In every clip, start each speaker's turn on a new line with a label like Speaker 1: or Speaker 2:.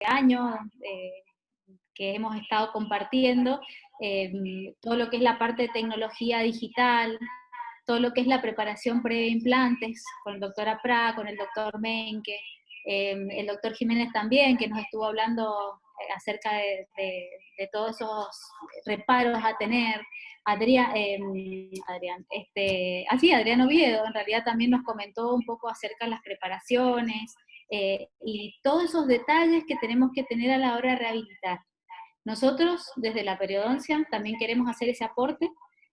Speaker 1: año que hemos estado compartiendo, todo lo que es la parte de tecnología digital, todo lo que es la preparación pre-implantes, con el doctor Apra, con el doctor Menke, el doctor Jiménez también, que nos estuvo hablando acerca de todos esos reparos a tener. Adrián Oviedo, en realidad también nos comentó un poco acerca de las preparaciones, y todos esos detalles que tenemos que tener a la hora de rehabilitar. Nosotros, desde la periodoncia, también queremos hacer ese aporte,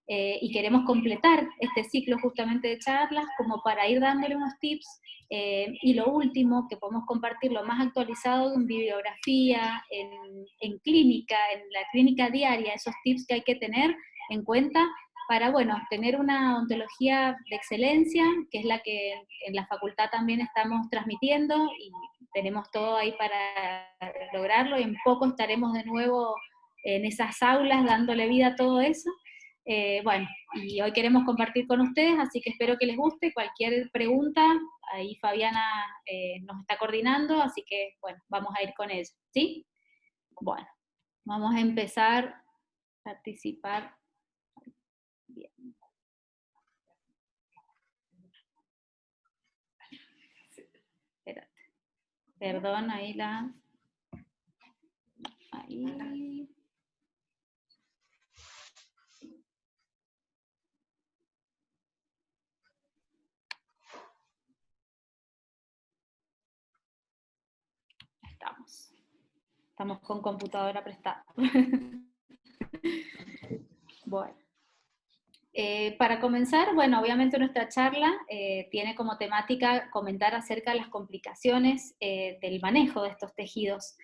Speaker 1: y queremos completar este ciclo justamente de charlas como para ir dándole unos tips, y lo último, que podemos compartir lo más actualizado en bibliografía, en clínica, en la clínica diaria, esos tips que hay que tener en cuenta para, bueno, tener una odontología de excelencia, que es la que en la facultad también estamos transmitiendo, y tenemos todo ahí para lograrlo, y en poco estaremos de nuevo en esas aulas dándole vida a todo eso. Bueno, y hoy queremos compartir con ustedes, así que espero que les guste. Cualquier pregunta, ahí Fabiana nos está coordinando, así que bueno, vamos a ir con ella, ¿sí? Bueno, vamos a empezar a participar. Bien. Espérate. Perdón, ahí ahí. Estamos con computadora prestada. Bueno. Para comenzar, bueno, obviamente nuestra charla tiene como temática comentar acerca de las complicaciones del manejo de estos tejidos.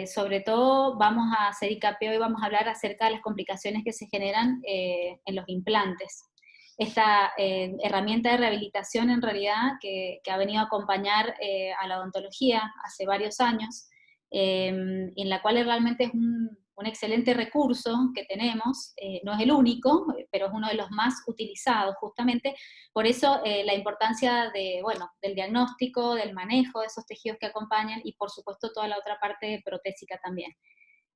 Speaker 1: Sobre todo vamos a hacer hincapié hoy, vamos a hablar acerca de las complicaciones que se generan en los implantes. Esta herramienta de rehabilitación en realidad que ha venido a acompañar a la odontología hace varios años, en la cual realmente es un excelente recurso que tenemos, no es el único, pero es uno de los más utilizados justamente, por eso la importancia del diagnóstico, del manejo de esos tejidos que acompañan, y por supuesto toda la otra parte protésica también.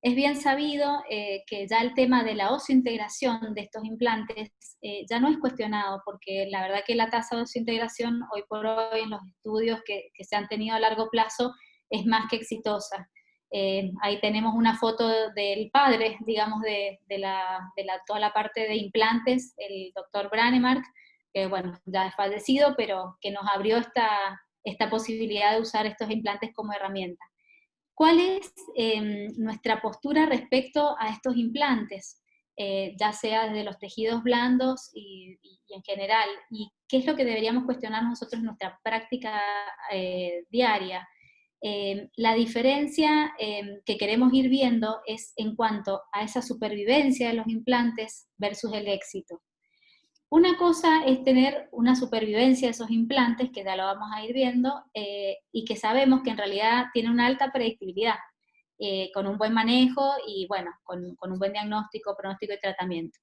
Speaker 1: Es bien sabido que ya el tema de la osseointegración de estos implantes ya no es cuestionado, porque la verdad que la tasa de osseointegración hoy por hoy en los estudios que se han tenido a largo plazo es más que exitosa. Ahí tenemos una foto del padre, digamos, de toda la parte de implantes, el doctor Branemark, que bueno, ya es fallecido, pero que nos abrió esta posibilidad de usar estos implantes como herramienta. ¿Cuál es nuestra postura respecto a estos implantes? Ya sea desde los tejidos blandos y en general, y qué es lo que deberíamos cuestionar nosotros en nuestra práctica diaria. La diferencia que queremos ir viendo es en cuanto a esa supervivencia de los implantes versus el éxito. Una cosa es tener una supervivencia de esos implantes, que ya lo vamos a ir viendo, y que sabemos que en realidad tiene una alta predictibilidad, con un buen manejo y bueno, con un buen diagnóstico, pronóstico y tratamiento.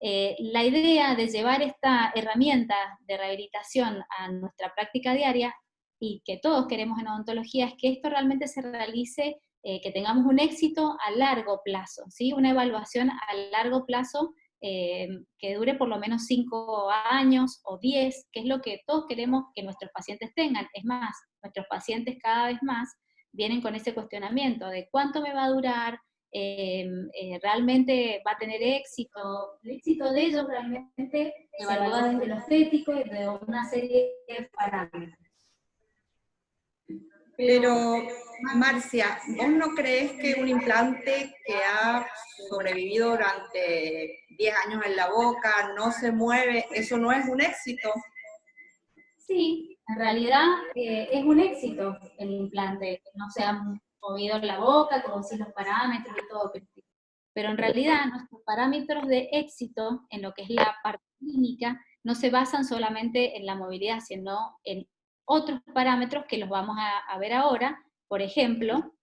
Speaker 1: La idea de llevar esta herramienta de rehabilitación a nuestra práctica diaria, y que todos queremos en odontología, es que esto realmente se realice, que tengamos un éxito a largo plazo, ¿sí? Una evaluación a largo plazo que dure por lo menos 5 años o 10, que es lo que todos queremos que nuestros pacientes tengan. Es más, nuestros pacientes cada vez más vienen con ese cuestionamiento de cuánto me va a durar, realmente va a tener éxito. El éxito de ellos realmente se evalúa desde lo estético y de una serie de parámetros.
Speaker 2: Pero, Marcia, ¿vos no crees que un implante que ha sobrevivido durante 10 años en la boca, no se mueve, eso no es un éxito?
Speaker 1: Sí, en realidad es un éxito el implante, que no se ha movido en la boca, como si los parámetros y todo, pero en realidad nuestros parámetros de éxito en lo que es la parte clínica no se basan solamente en la movilidad, sino en otros parámetros que los vamos a ver ahora. Por ejemplo,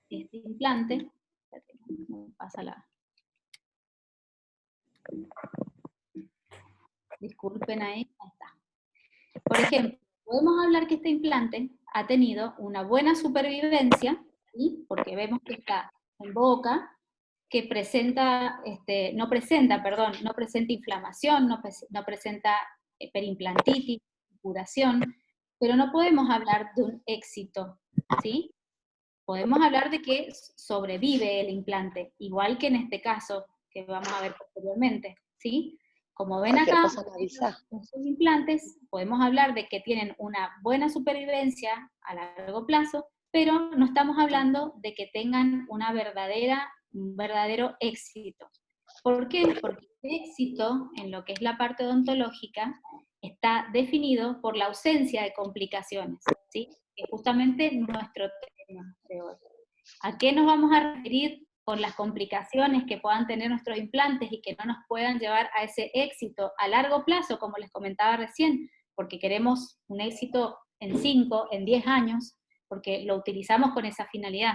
Speaker 1: este implante, disculpen ahí está. Por ejemplo, podemos hablar que este implante, ha tenido una buena supervivencia, ¿sí? Porque vemos que está en boca, que no presenta inflamación, no presenta perimplantitis, curación, pero no podemos hablar de un éxito, ¿sí? Podemos hablar de que sobrevive el implante, igual que en este caso, que vamos a ver posteriormente, ¿sí? Como ven
Speaker 3: Cualquier
Speaker 1: acá,
Speaker 3: cosa me avisa.
Speaker 1: estos implantes, podemos hablar de que tienen una buena supervivencia a largo plazo, pero no estamos hablando de que tengan un verdadero éxito. ¿Por qué? Porque el éxito, en lo que es la parte odontológica, está definido por la ausencia de complicaciones, ¿sí? Que es justamente nuestro tema de hoy. ¿A qué nos vamos a referir con las complicaciones que puedan tener nuestros implantes y que no nos puedan llevar a ese éxito a largo plazo, como les comentaba recién, porque queremos un éxito en 5, en 10 años, porque lo utilizamos con esa finalidad?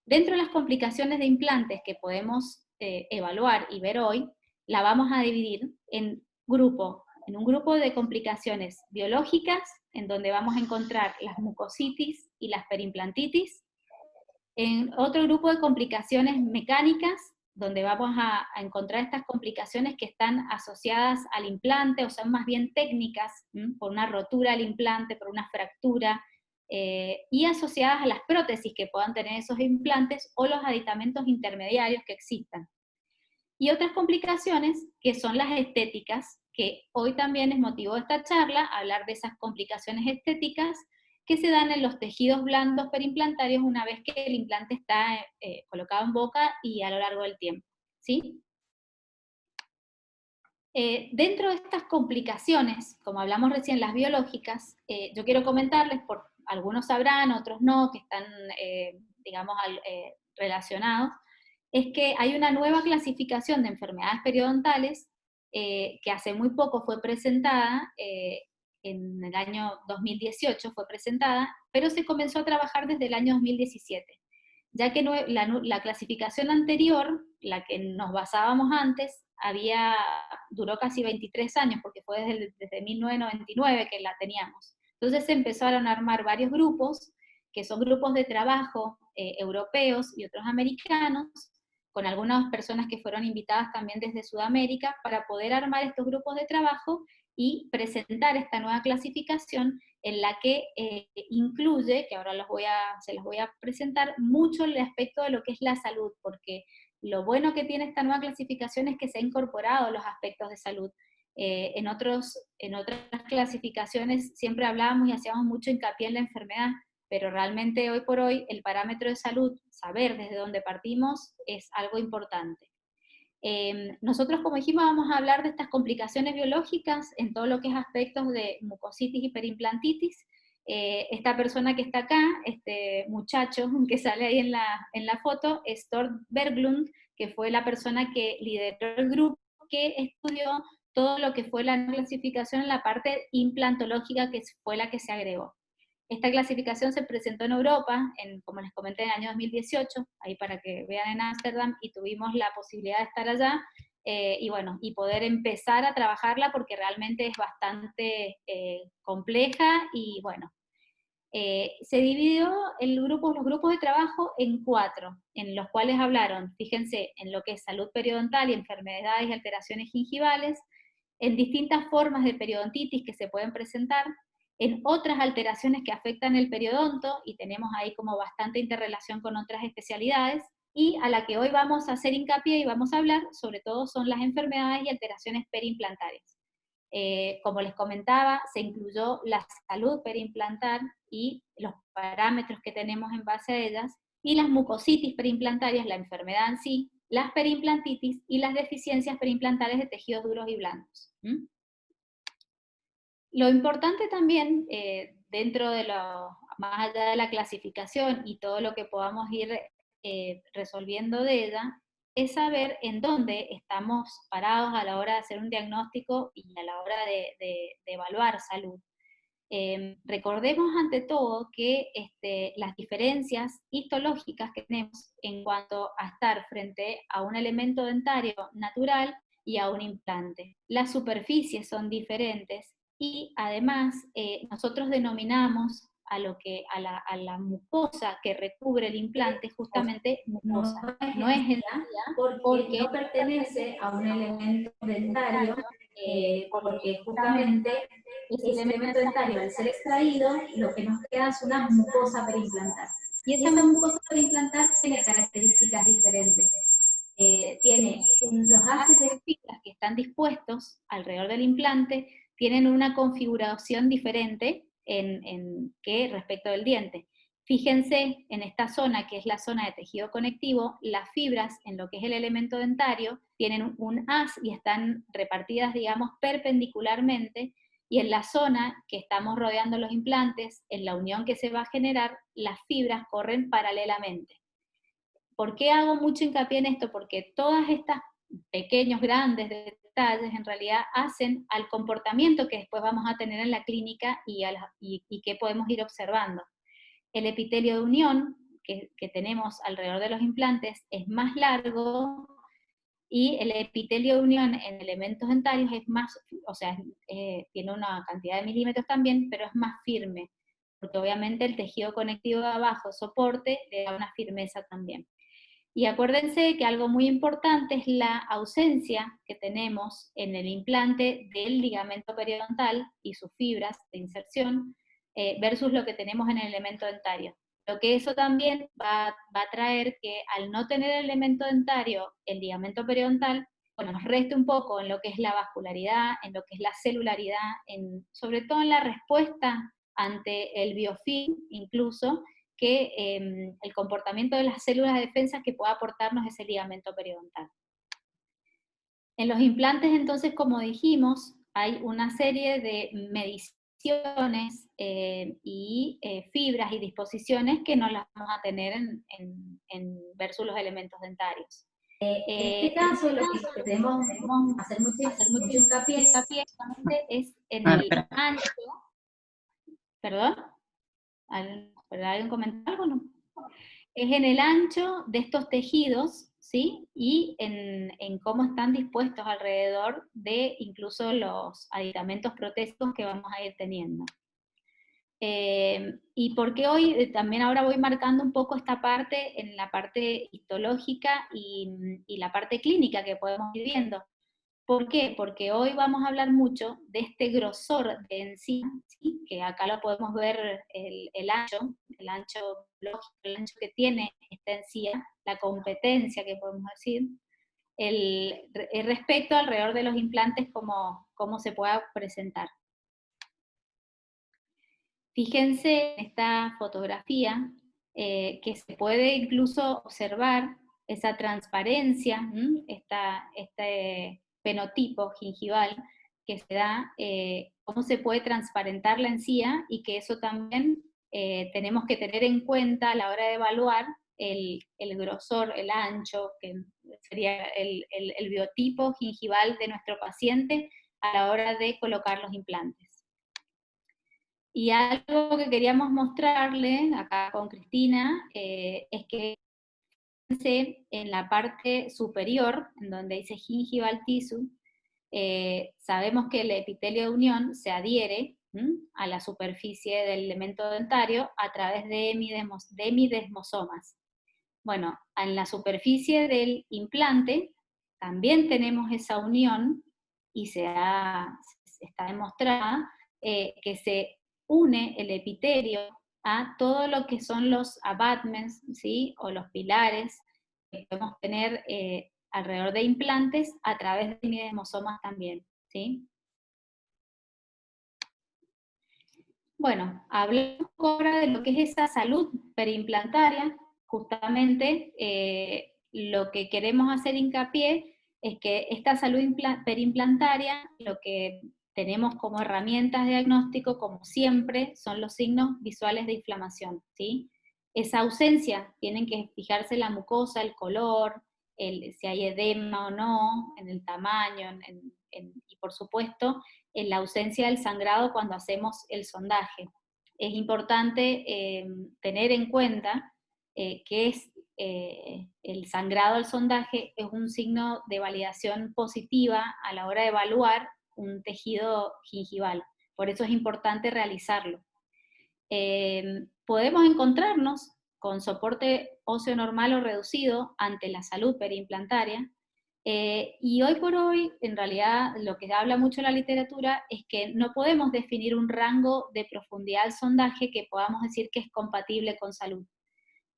Speaker 1: Dentro de las complicaciones de implantes que podemos evaluar y ver hoy, la vamos a dividir en un grupo de complicaciones biológicas, en donde vamos a encontrar las mucositis y las perimplantitis, en otro grupo de complicaciones mecánicas, donde vamos a encontrar estas complicaciones que están asociadas al implante, o son más bien técnicas, por una rotura del implante, por una fractura, y asociadas a las prótesis que puedan tener esos implantes o los aditamentos intermediarios que existan. Y otras complicaciones que son las estéticas, que hoy también es motivo de esta charla, hablar de esas complicaciones estéticas que se dan en los tejidos blandos perimplantarios una vez que el implante está colocado en boca y a lo largo del tiempo, ¿sí? Dentro de estas complicaciones, como hablamos recién, las biológicas, yo quiero comentarles, algunos sabrán, otros no, que están, digamos, relacionados, es que hay una nueva clasificación de enfermedades periodontales que hace muy poco fue presentada, en el año 2018 fue presentada, pero se comenzó a trabajar desde el año 2017, ya que la clasificación anterior, la que nos basábamos antes, duró casi 23 años, porque fue desde 1999 que la teníamos. Entonces se empezaron a armar varios grupos, que son grupos de trabajo europeos y otros americanos, con algunas personas que fueron invitadas también desde Sudamérica, para poder armar estos grupos de trabajo y presentar esta nueva clasificación en la que incluye, que ahora se los voy a presentar, mucho el aspecto de lo que es la salud, porque lo bueno que tiene esta nueva clasificación es que se ha incorporado los aspectos de salud. En otras clasificaciones siempre hablábamos y hacíamos mucho hincapié en la enfermedad, pero realmente hoy por hoy el parámetro de salud, saber desde dónde partimos, es algo importante. Nosotros, como dijimos, vamos a hablar de estas complicaciones biológicas en todo lo que es aspectos de mucositis y perimplantitis. Esta persona que está acá, este muchacho que sale ahí en la foto, es Thor Berglund, que fue la persona que lideró el grupo que estudió todo lo que fue la clasificación en la parte implantológica, que fue la que se agregó. Esta clasificación se presentó en Europa, como les comenté, en el año 2018, ahí para que vean, en Ámsterdam, y tuvimos la posibilidad de estar allá, y bueno, y poder empezar a trabajarla porque realmente es bastante compleja, y bueno, se dividió los grupos de trabajo en 4, en los cuales hablaron, fíjense, en lo que es salud periodontal y enfermedades y alteraciones gingivales, en distintas formas de periodontitis que se pueden presentar, en otras alteraciones que afectan el periodonto, y tenemos ahí como bastante interrelación con otras especialidades, y a la que hoy vamos a hacer hincapié y vamos a hablar, sobre todo son las enfermedades y alteraciones periimplantarias. Como les comentaba, se incluyó la salud periimplantar y los parámetros que tenemos en base a ellas, y las mucositis periimplantarias, la enfermedad en sí, las periimplantitis y las deficiencias periimplantales de tejidos duros y blandos. Lo importante también, dentro de más allá de la clasificación y todo lo que podamos ir resolviendo de ella, es saber en dónde estamos parados a la hora de hacer un diagnóstico y a la hora de evaluar salud. Recordemos ante todo que las diferencias histológicas que tenemos en cuanto a estar frente a un elemento dentario natural y a un implante. Las superficies son diferentes, y además nosotros denominamos a la mucosa que recubre el implante, justamente mucosa. No es encía, porque no pertenece a un elemento dentario, porque justamente ese elemento dentario, al ser extraído, lo que nos queda es una mucosa perimplantar. Y esa mucosa perimplantar tiene características diferentes. Tiene los haces de fibras que están dispuestos alrededor del implante, tienen una configuración diferente que respecto del diente. Fíjense en esta zona, que es la zona de tejido conectivo, las fibras en lo que es el elemento dentario tienen un haz y están repartidas, digamos, perpendicularmente, y en la zona que estamos rodeando los implantes, en la unión que se va a generar, las fibras corren paralelamente. ¿Por qué hago mucho hincapié en esto? Porque todas estas pequeños, grandes detalles en realidad hacen al comportamiento que después vamos a tener en la clínica y que podemos ir observando. El epitelio de unión que tenemos alrededor de los implantes es más largo, y el epitelio de unión en elementos dentarios es más, o sea, tiene una cantidad de milímetros también, pero es más firme, porque obviamente el tejido conectivo de abajo, soporte, le da una firmeza también. Y acuérdense que algo muy importante es la ausencia que tenemos en el implante del ligamento periodontal y sus fibras de inserción, versus lo que tenemos en el elemento dentario. Lo que eso también va a traer que al no tener el elemento dentario, el ligamento periodontal, bueno, nos reste un poco en lo que es la vascularidad, en lo que es la celularidad, sobre todo en la respuesta ante el biofilm incluso, que el comportamiento de las células de defensa que pueda aportarnos ese ligamento periodontal. En los implantes, entonces, como dijimos, hay una serie de mediciones y fibras y disposiciones que no las vamos a tener versus los elementos dentarios. En este caso, lo que queremos hacer mucho hincapié es en el ancho. ¿Perdón? ¿Alguien comentó algo? No. Es en el ancho de estos tejidos, ¿sí? Y en cómo están dispuestos alrededor de incluso los aditamentos protésicos que vamos a ir teniendo. Y porque hoy también ahora voy marcando un poco esta parte en la parte histológica y la parte clínica que podemos ir viendo. ¿Por qué? Porque hoy vamos a hablar mucho de este grosor de encía, ¿sí? Que acá lo podemos ver el ancho lógico, el ancho que tiene esta encía, la competencia que podemos decir, el respecto alrededor de los implantes, cómo se pueda presentar. Fíjense en esta fotografía, que se puede incluso observar esa transparencia, este fenotipo gingival que se da, cómo se puede transparentar la encía, y que eso también tenemos que tener en cuenta a la hora de evaluar el grosor, el ancho, que sería el biotipo gingival de nuestro paciente a la hora de colocar los implantes. Y algo que queríamos mostrarle acá con Cristina es que en la parte superior, en donde dice gingival tissue, sabemos que el epitelio de unión se adhiere a la superficie del elemento dentario a través de hemidesmosomas. Bueno, en la superficie del implante también tenemos esa unión, y está demostrada que se une el epitelio a todo lo que son los abutments, ¿sí? O los pilares que podemos tener alrededor de implantes a través de hemidesmosomas también, ¿sí? Bueno, hablamos ahora de lo que es esa salud perimplantaria. Justamente lo que queremos hacer hincapié es que esta salud perimplantaria, lo que tenemos como herramientas de diagnóstico, como siempre, son los signos visuales de inflamación, ¿sí? Esa ausencia, tienen que fijarse la mucosa, el color, si hay edema o no, en el tamaño, y por supuesto, en la ausencia del sangrado cuando hacemos el sondaje. Es importante tener en cuenta que el sangrado al sondaje es un signo de validación positiva a la hora de evaluar un tejido gingival. Por eso es importante realizarlo. podemos encontrarnos con soporte óseo normal o reducido ante la salud periimplantaria, y hoy por hoy, en realidad, lo que habla mucho la literatura es que no podemos definir un rango de profundidad del sondaje que podamos decir que es compatible con salud,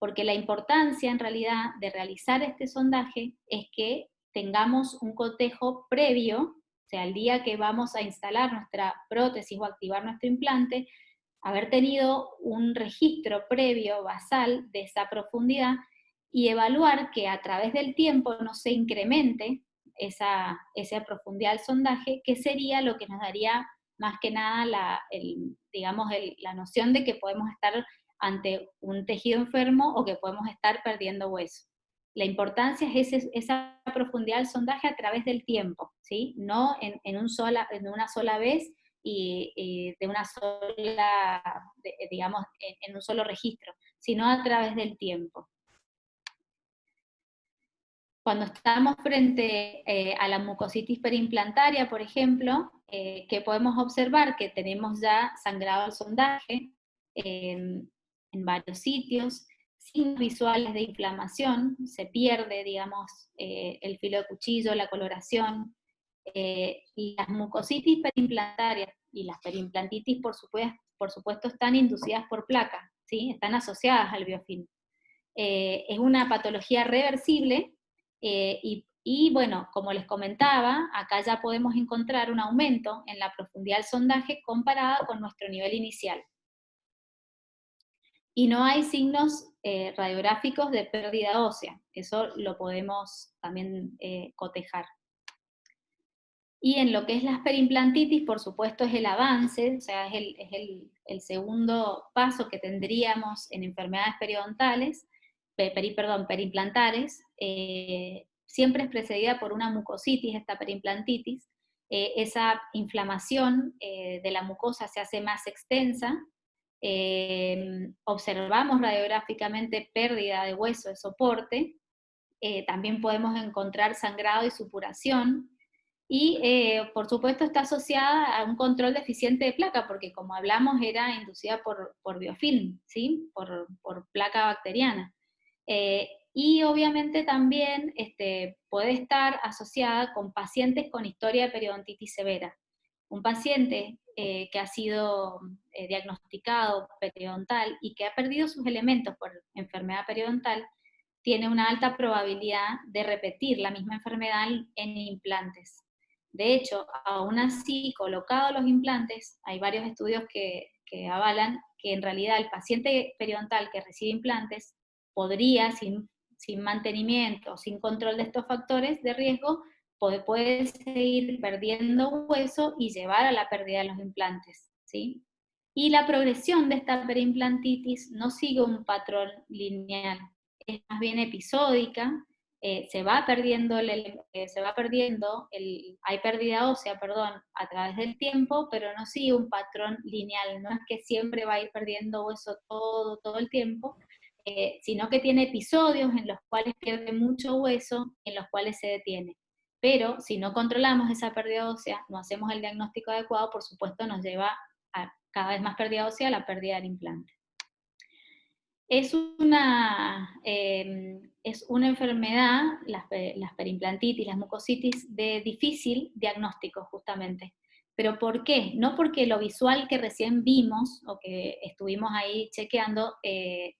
Speaker 1: porque la importancia en realidad de realizar este sondaje es que tengamos un cotejo previo, o sea, el día que vamos a instalar nuestra prótesis o activar nuestro implante, haber tenido un registro previo basal de esa profundidad y evaluar que a través del tiempo no se incremente esa profundidad del sondaje, que sería lo que nos daría más que nada la noción de que podemos estar ante un tejido enfermo o que podemos estar perdiendo hueso. La importancia es esa profundidad del sondaje a través del tiempo, ¿sí? No en una sola vez y de una sola, digamos, en un solo registro, sino a través del tiempo. Cuando estamos frente a la mucositis periimplantaria, por ejemplo, que podemos observar que tenemos ya sangrado al sondaje en varios sitios, signos visuales de inflamación, se pierde, digamos, el filo de cuchillo, la coloración, y las mucositis periimplantarias y las periimplantitis, por supuesto, están inducidas por placa, ¿sí? Están asociadas al biofilm. Es una patología reversible, y bueno, como les comentaba, acá ya podemos encontrar un aumento en la profundidad del sondaje comparada con nuestro nivel inicial. Y no hay signos radiográficos de pérdida ósea, eso lo podemos también cotejar. Y en lo que es las periimplantitis, por supuesto, es el avance, o sea, es el segundo paso que tendríamos en enfermedades periodontales, periimplantares, siempre es precedida por una mucositis, esta periimplantitis. Esa inflamación de la mucosa se hace más extensa, observamos radiográficamente pérdida de hueso de soporte, también podemos encontrar sangrado y supuración, y por supuesto está asociada a un control deficiente de placa, porque como hablamos era inducida por biofilm, ¿sí? por placa bacteriana. Y obviamente también puede estar asociada con pacientes con historia de periodontitis severa. Un paciente que ha sido diagnosticado periodontal y que ha perdido sus elementos por enfermedad periodontal, tiene una alta probabilidad de repetir la misma enfermedad en implantes. De hecho, aún así, colocados los implantes, hay varios estudios que avalan que en realidad el paciente periodontal que recibe implantes podría, sin mantenimiento, sin control de estos factores de riesgo, puede seguir perdiendo hueso y llevar a la pérdida de los implantes, ¿sí? Y la progresión de esta periimplantitis no sigue un patrón lineal, es más bien episódica, se va perdiendo, hay pérdida ósea, perdón, a través del tiempo, pero no sigue un patrón lineal, no es que siempre va a ir perdiendo hueso todo el tiempo, sino que tiene episodios en los cuales pierde mucho hueso, en los cuales se detiene. Pero si no controlamos esa pérdida ósea, no hacemos el diagnóstico adecuado, por supuesto nos lleva a cada vez más pérdida ósea, a la pérdida del implante. Es una enfermedad, las periimplantitis, las mucositis, de difícil diagnóstico justamente. ¿Pero por qué? No porque lo visual que recién vimos o que estuvimos ahí chequeando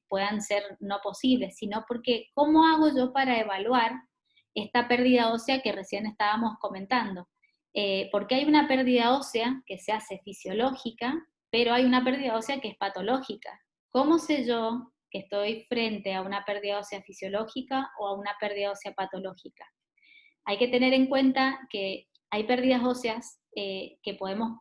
Speaker 1: puedan ser no posibles, sino porque ¿cómo hago yo para evaluar esta pérdida ósea que recién estábamos comentando? Porque hay una pérdida ósea que se hace fisiológica, pero hay una pérdida ósea que es patológica. ¿Cómo sé yo que estoy frente a una pérdida ósea fisiológica o a una pérdida ósea patológica? Hay que tener en cuenta que hay pérdidas óseas que podemos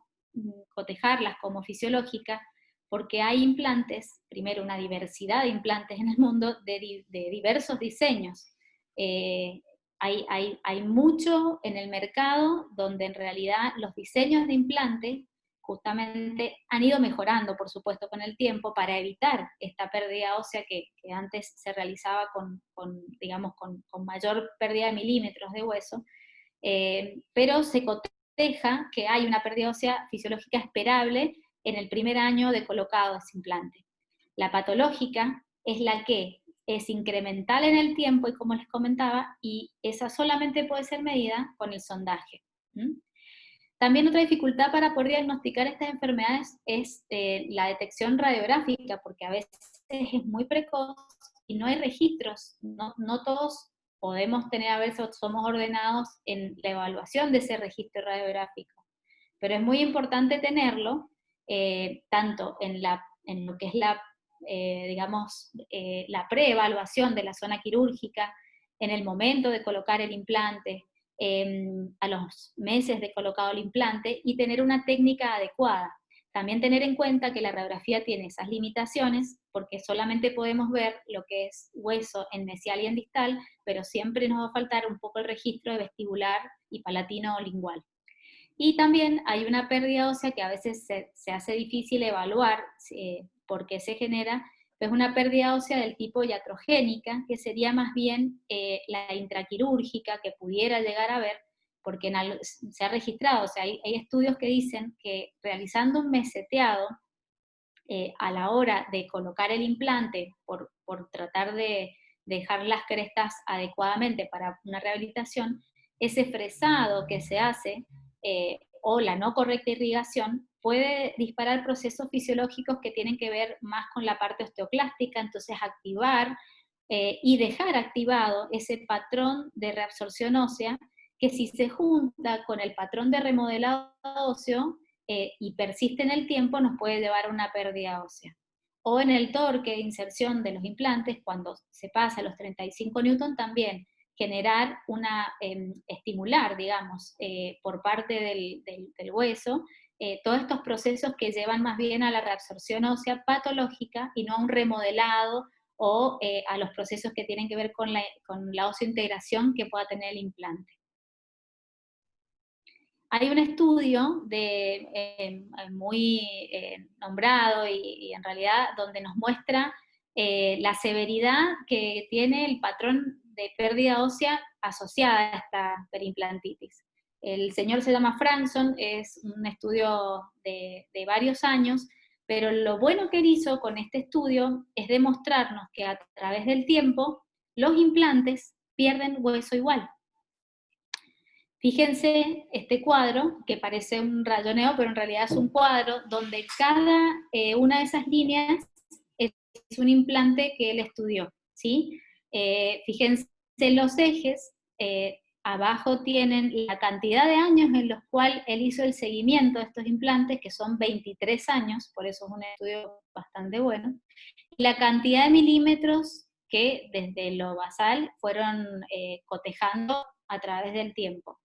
Speaker 1: cotejarlas como fisiológicas porque hay implantes, primero una diversidad de implantes en el mundo de diversos diseños. Hay mucho en el mercado donde en realidad los diseños de implantes justamente han ido mejorando, por supuesto, con el tiempo para evitar esta pérdida ósea que antes se realizaba digamos, con mayor pérdida de milímetros de hueso, pero se coteja que hay una pérdida ósea fisiológica esperable en el primer año de colocado de ese implante. La patológica es la que es incremental en el tiempo, y como les comentaba, y esa solamente puede ser medida con el sondaje. También otra dificultad para poder diagnosticar estas enfermedades es la detección radiográfica, porque a veces es muy precoz y no hay registros, no todos podemos tener, a veces somos ordenados en la evaluación de ese registro radiográfico, pero es muy importante tenerlo, tanto en lo que es la preevaluación de la zona quirúrgica, en el momento de colocar el implante, a los meses de colocado el implante, y tener una técnica adecuada. También tener en cuenta que la radiografía tiene esas limitaciones, porque solamente podemos ver lo que es hueso en mesial y en distal, pero siempre nos va a faltar un poco el registro de vestibular y palatino o lingual. Y también hay una pérdida ósea que a veces se hace difícil evaluar por qué se genera, es una pérdida ósea del tipo iatrogénica, que sería más bien la intraquirúrgica que pudiera llegar a ver, porque se ha registrado, o sea, hay estudios que dicen que realizando un meseteado a la hora de colocar el implante, por tratar de dejar las crestas adecuadamente para una rehabilitación, ese fresado que se hace o la no correcta irrigación puede disparar procesos fisiológicos que tienen que ver más con la parte osteoclástica, entonces activar y dejar activado ese patrón de reabsorción ósea, que si se junta con el patrón de remodelado óseo y persiste en el tiempo, nos puede llevar a una pérdida ósea. O en el torque de inserción de los implantes, cuando se pasa a los 35 newton, también generar estimular, digamos, por parte del hueso, todos estos procesos que llevan más bien a la reabsorción ósea patológica y no a un remodelado o a los procesos que tienen que ver con la oseointegración que pueda tener el implante. Hay un estudio muy nombrado y en realidad donde nos muestra la severidad que tiene el patrón de pérdida ósea asociada a esta perimplantitis. El señor se llama Frankson, es un estudio de varios años, pero lo bueno que él hizo con este estudio es demostrarnos que a través del tiempo los implantes pierden hueso igual. Fíjense este cuadro, que parece un rayoneo, pero en realidad es un cuadro donde cada una de esas líneas es un implante que él estudió, ¿sí? Fíjense los ejes, abajo tienen la cantidad de años en los cuales él hizo el seguimiento de estos implantes, que son 23 años, por eso es un estudio bastante bueno, y la cantidad de milímetros que desde lo basal fueron cotejando a través del tiempo.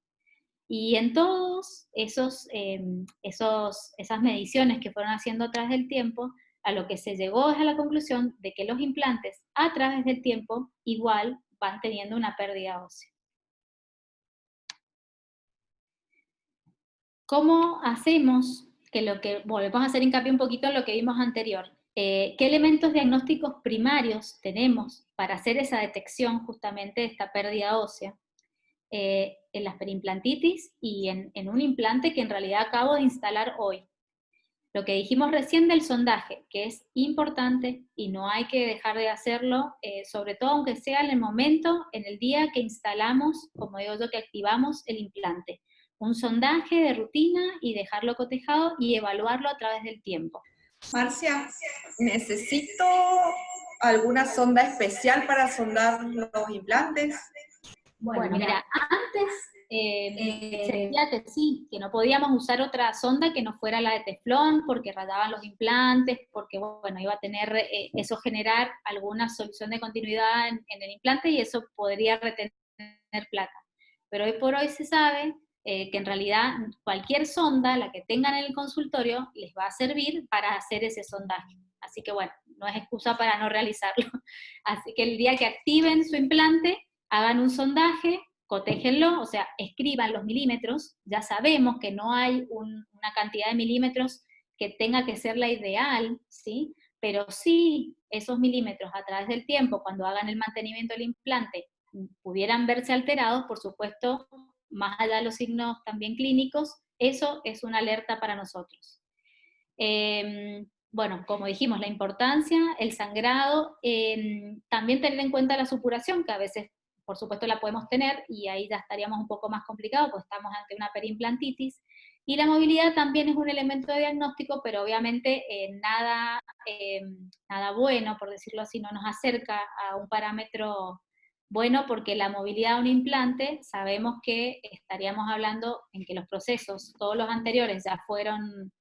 Speaker 1: Y en todos esas mediciones que fueron haciendo a través del tiempo, a lo que se llegó es a la conclusión de que los implantes a través del tiempo igual van teniendo una pérdida ósea. ¿Cómo hacemos volvemos a hacer hincapié un poquito en lo que vimos anterior? ¿Qué elementos diagnósticos primarios tenemos para hacer esa detección justamente de esta pérdida ósea? En las perimplantitis y en un implante que en realidad acabo de instalar hoy. Lo que dijimos recién del sondaje, que es importante y no hay que dejar de hacerlo, sobre todo aunque sea en el momento, en el día que instalamos, como digo yo, que activamos el implante. Un sondaje de rutina y dejarlo cotejado y evaluarlo a través del tiempo.
Speaker 2: Marcia, ¿necesito alguna sonda especial para sondar los implantes?
Speaker 1: Bueno, mira, antes se decía que sí, que no podíamos usar otra sonda que no fuera la de teflón, porque rayaban los implantes, porque bueno, iba a tener eso generar alguna solución de continuidad en el implante y eso podría retener plata. Pero hoy por hoy se sabe que en realidad cualquier sonda, la que tengan en el consultorio, les va a servir para hacer ese sondaje. Así que bueno, no es excusa para no realizarlo. Así que el día que activen su implante, hagan un sondaje, cotéjenlo, o sea, escriban los milímetros, ya sabemos que no hay una cantidad de milímetros que tenga que ser la ideal, ¿sí? Pero sí, esos milímetros a través del tiempo, cuando hagan el mantenimiento del implante, pudieran verse alterados, por supuesto, más allá de los signos también clínicos, eso es una alerta para nosotros. Bueno, como dijimos, la importancia, el sangrado, también tener en cuenta la supuración, que a veces, por supuesto, la podemos tener, y ahí ya estaríamos un poco más complicados, pues estamos ante una periimplantitis, y la movilidad también es un elemento de diagnóstico, pero obviamente nada bueno, por decirlo así, no nos acerca a un parámetro bueno, porque la movilidad de un implante, sabemos que estaríamos hablando en que los procesos, todos los anteriores ya fueron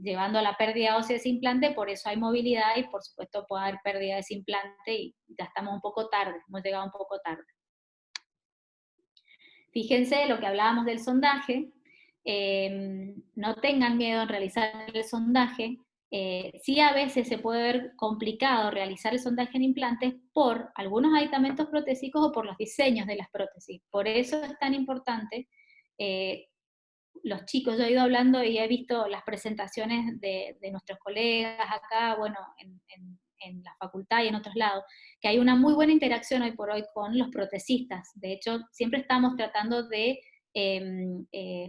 Speaker 1: llevando a la pérdida ósea de ese implante, por eso hay movilidad y por supuesto puede haber pérdida de ese implante y ya estamos un poco tarde, hemos llegado un poco tarde. Fíjense lo que hablábamos del sondaje, no tengan miedo en realizar el sondaje, sí a veces se puede ver complicado realizar el sondaje en implantes por algunos aditamentos protésicos o por los diseños de las prótesis, por eso es tan importante los chicos, yo he ido hablando y he visto las presentaciones de nuestros colegas acá, bueno, en la facultad y en otros lados, que hay una muy buena interacción hoy por hoy con los protesistas. De hecho, siempre estamos tratando de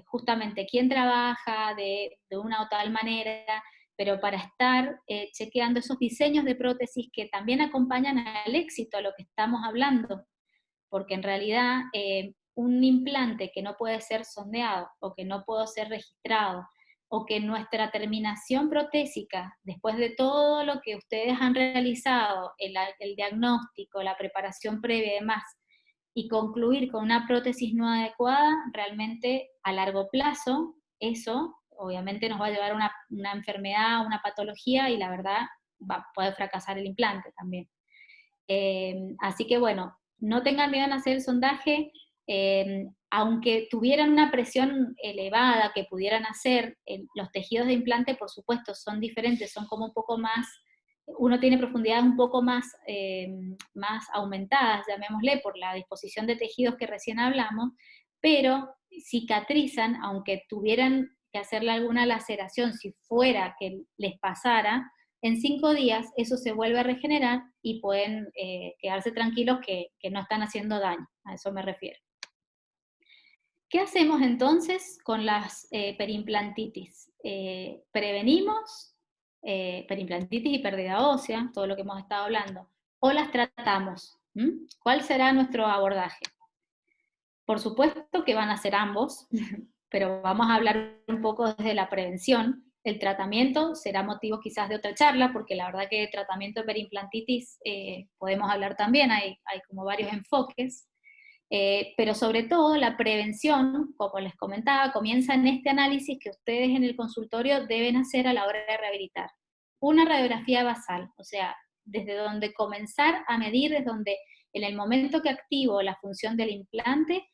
Speaker 1: justamente quién trabaja de una o tal manera, pero para estar chequeando esos diseños de prótesis que también acompañan al éxito a lo que estamos hablando, porque en realidad un implante que no puede ser sondeado o que no puede ser registrado o que nuestra terminación protésica, después de todo lo que ustedes han realizado, el diagnóstico, la preparación previa y demás, y concluir con una prótesis no adecuada, realmente a largo plazo, eso obviamente nos va a llevar a una enfermedad, una patología, y la verdad puede fracasar el implante también. Así que bueno, no tengan miedo en hacer el sondaje, aunque tuvieran una presión elevada que pudieran hacer, los tejidos de implante por supuesto son diferentes, son como un poco más, uno tiene profundidades un poco más aumentadas, llamémosle, por la disposición de tejidos que recién hablamos, pero cicatrizan, aunque tuvieran que hacerle alguna laceración, si fuera que les pasara, en 5 días eso se vuelve a regenerar y pueden quedarse tranquilos que no están haciendo daño, a eso me refiero. ¿Qué hacemos entonces con las periimplantitis? ¿Prevenimos periimplantitis y pérdida ósea, todo lo que hemos estado hablando, o las tratamos? ¿Cuál será nuestro abordaje? Por supuesto que van a ser ambos, pero vamos a hablar un poco desde la prevención. El tratamiento será motivo quizás de otra charla, porque la verdad que de tratamiento de periimplantitis podemos hablar también, hay como varios enfoques, pero sobre todo la prevención, como les comentaba, comienza en este análisis que ustedes en el consultorio deben hacer a la hora de rehabilitar. Una radiografía basal, o sea, desde donde comenzar a medir, desde donde en el momento que activo la función del implante,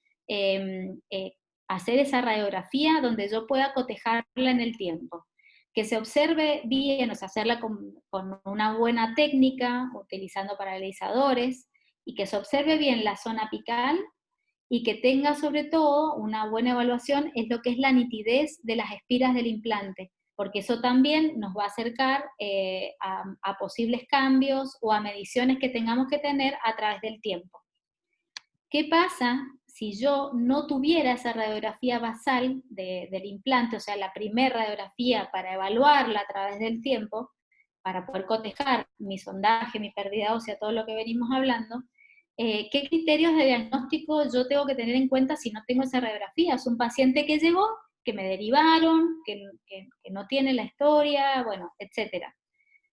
Speaker 1: hacer esa radiografía donde yo pueda cotejarla en el tiempo. Que se observe bien, o sea, hacerla con una buena técnica, utilizando paralizadores, y que se observe bien la zona apical y que tenga sobre todo una buena evaluación es lo que es la nitidez de las espiras del implante, porque eso también nos va a acercar a posibles cambios o a mediciones que tengamos que tener a través del tiempo. ¿Qué pasa si yo no tuviera esa radiografía basal del implante, o sea, la primera radiografía para evaluarla a través del tiempo, para poder cotejar mi sondaje, mi pérdida ósea, todo lo que venimos hablando? ¿Qué criterios de diagnóstico yo tengo que tener en cuenta si no tengo esa radiografía? Es un paciente que llegó, que me derivaron, que no tiene la historia, bueno, etcétera.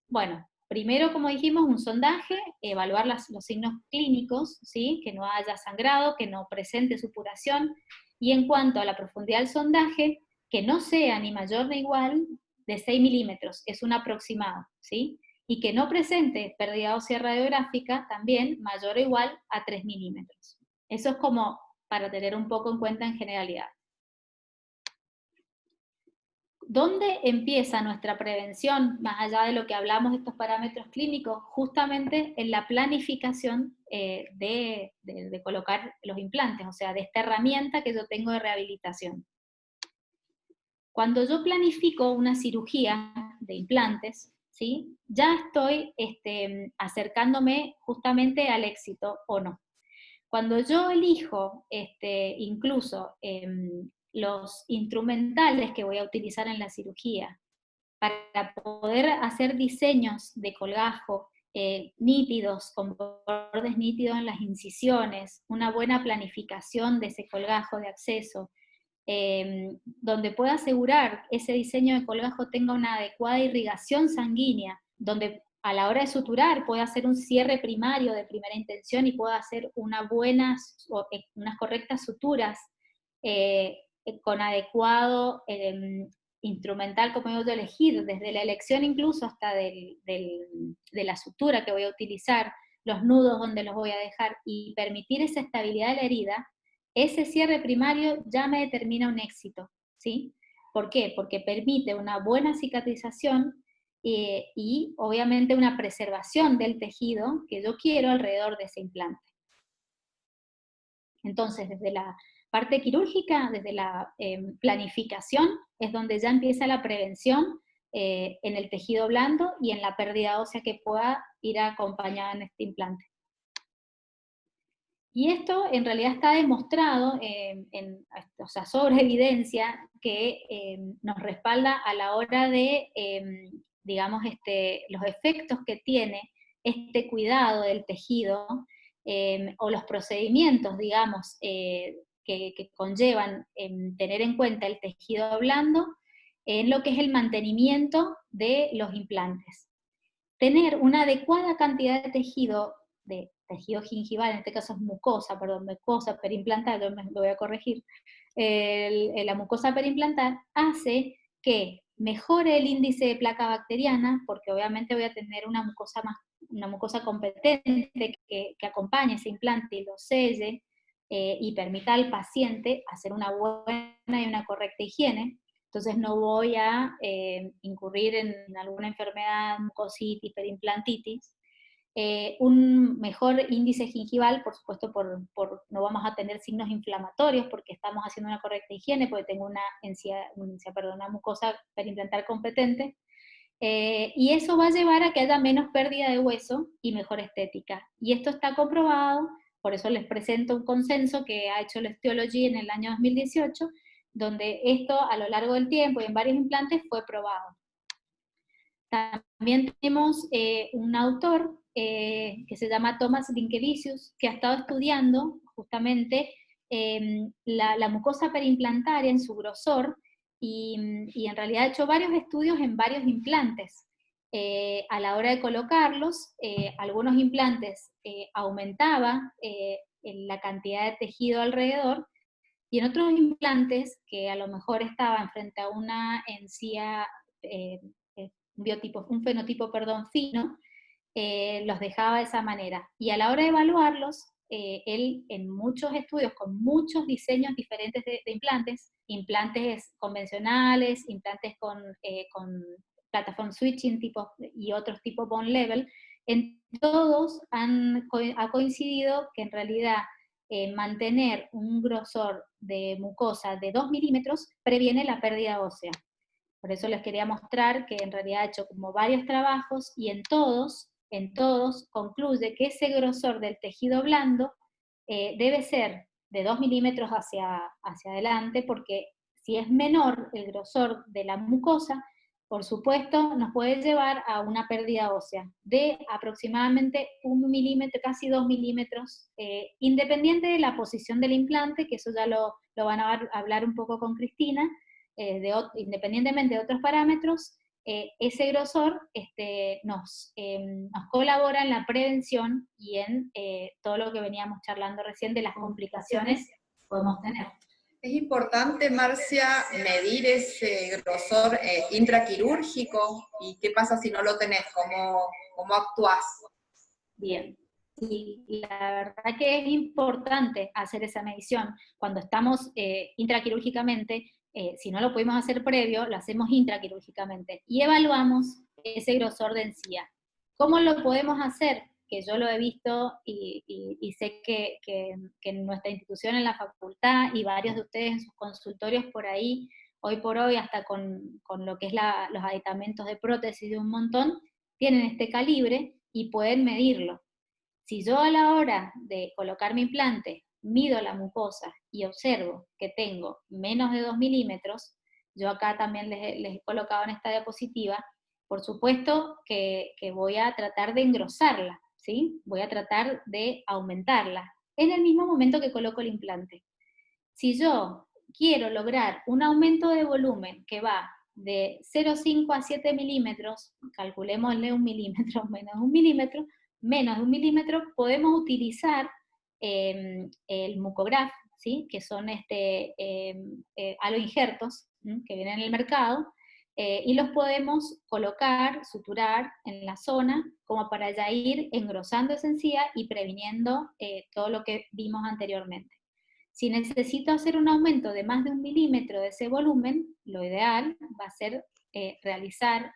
Speaker 1: Bueno, primero, como dijimos, un sondaje, evaluar los signos clínicos, ¿sí? Que no haya sangrado, que no presente supuración, y en cuanto a la profundidad del sondaje, que no sea ni mayor ni igual de 6 milímetros, es un aproximado, ¿sí? Y que no presente pérdida ósea radiográfica también mayor o igual a 3 milímetros. Eso es como para tener un poco en cuenta en generalidad. ¿Dónde empieza nuestra prevención, más allá de lo que hablamos de estos parámetros clínicos? Justamente en la planificación de colocar los implantes, o sea, de esta herramienta que yo tengo de rehabilitación. Cuando yo planifico una cirugía de implantes, ¿sí? Ya estoy acercándome justamente al éxito o no. Cuando yo elijo incluso los instrumentales que voy a utilizar en la cirugía, para poder hacer diseños de colgajo nítidos, con bordes nítidos en las incisiones, una buena planificación de ese colgajo de acceso, donde pueda asegurar ese diseño de colgajo tenga una adecuada irrigación sanguínea, donde a la hora de suturar pueda hacer un cierre primario de primera intención y pueda hacer unas correctas suturas con adecuado instrumental, como yo de elegir, desde la elección incluso hasta de la sutura que voy a utilizar, los nudos donde los voy a dejar, y permitir esa estabilidad de la herida. Ese cierre primario ya me determina un éxito, ¿sí? ¿Por qué? Porque permite una buena cicatrización y obviamente una preservación del tejido que yo quiero alrededor de ese implante. Entonces, desde la parte quirúrgica, desde la planificación, es donde ya empieza la prevención en el tejido blando y en la pérdida ósea que pueda ir acompañada en este implante. Y esto en realidad está demostrado, sobre evidencia, que nos respalda a la hora de, digamos, los efectos que tiene este cuidado del tejido, o los procedimientos, digamos, que conllevan tener en cuenta el tejido blando en lo que es el mantenimiento de los implantes. Tener una adecuada cantidad de tejido gingival, en este caso es mucosa periimplantar, yo me lo voy a corregir, la mucosa periimplantar hace que mejore el índice de placa bacteriana, porque obviamente voy a tener una mucosa competente que acompañe ese implante y lo selle, y permita al paciente hacer una buena y una correcta higiene. Entonces no voy a incurrir en alguna enfermedad, mucositis, perimplantitis. Un mejor índice gingival, por supuesto, no vamos a tener signos inflamatorios porque estamos haciendo una correcta higiene, porque tengo una mucosa periimplantar competente. Y eso va a llevar a que haya menos pérdida de hueso y mejor estética. Y esto está comprobado, por eso les presento un consenso que ha hecho la Osteology en el año 2018, donde esto a lo largo del tiempo y en varios implantes fue probado. También tenemos un autor que se llama Thomas Linkevicius, que ha estado estudiando justamente la mucosa periimplantaria en su grosor, y en realidad ha hecho varios estudios en varios implantes. A la hora de colocarlos, algunos implantes aumentaba la cantidad de tejido alrededor, y en otros implantes que a lo mejor estaban frente a una encía, un fenotipo fino, los dejaba de esa manera. Y a la hora de evaluarlos, él en muchos estudios con muchos diseños diferentes de implantes convencionales, implantes con platform switching y otros tipo bone level, en todos ha coincidido que en realidad mantener un grosor de mucosa de 2 milímetros previene la pérdida ósea. Por eso les quería mostrar que en realidad he hecho como varios trabajos y en todos concluye que ese grosor del tejido blando debe ser de 2 milímetros hacia adelante, porque si es menor el grosor de la mucosa, por supuesto nos puede llevar a una pérdida ósea de aproximadamente 1 milímetro, casi 2 milímetros, independiente de la posición del implante, que eso ya lo van a hablar un poco con Cristina, independientemente de otros parámetros. Ese grosor nos colabora en la prevención y en todo lo que veníamos charlando recién de las complicaciones que podemos tener.
Speaker 2: Es importante, Marcia, medir ese grosor intraquirúrgico, y qué pasa si no lo tenés, cómo actúas.
Speaker 1: Bien, y la verdad que es importante hacer esa medición. Cuando estamos intraquirúrgicamente, si no lo pudimos hacer previo, lo hacemos intraquirúrgicamente y evaluamos ese grosor de encía. ¿Cómo lo podemos hacer? Que yo lo he visto y sé que en nuestra institución, en la facultad, y varios de ustedes en sus consultorios por ahí, hoy por hoy, hasta con lo que es los aditamentos de prótesis de un montón, tienen este calibre y pueden medirlo. Si yo a la hora de colocar mi implante mido la mucosa y observo que tengo menos de 2 milímetros, yo acá también les he colocado en esta diapositiva, por supuesto que voy a tratar de engrosarla, ¿sí? Voy a tratar de aumentarla, en el mismo momento que coloco el implante. Si yo quiero lograr un aumento de volumen que va de 0,5 a 7 milímetros, calculémosle 1 milímetro, menos de 1 milímetro, podemos utilizar el Mucograph, ¿sí? Que son aloinjertos que vienen en el mercado, y los podemos colocar, suturar en la zona, como para ya ir engrosando esa encía y previniendo todo lo que vimos anteriormente. Si necesito hacer un aumento de más de 1 milímetro de ese volumen, lo ideal va a ser realizar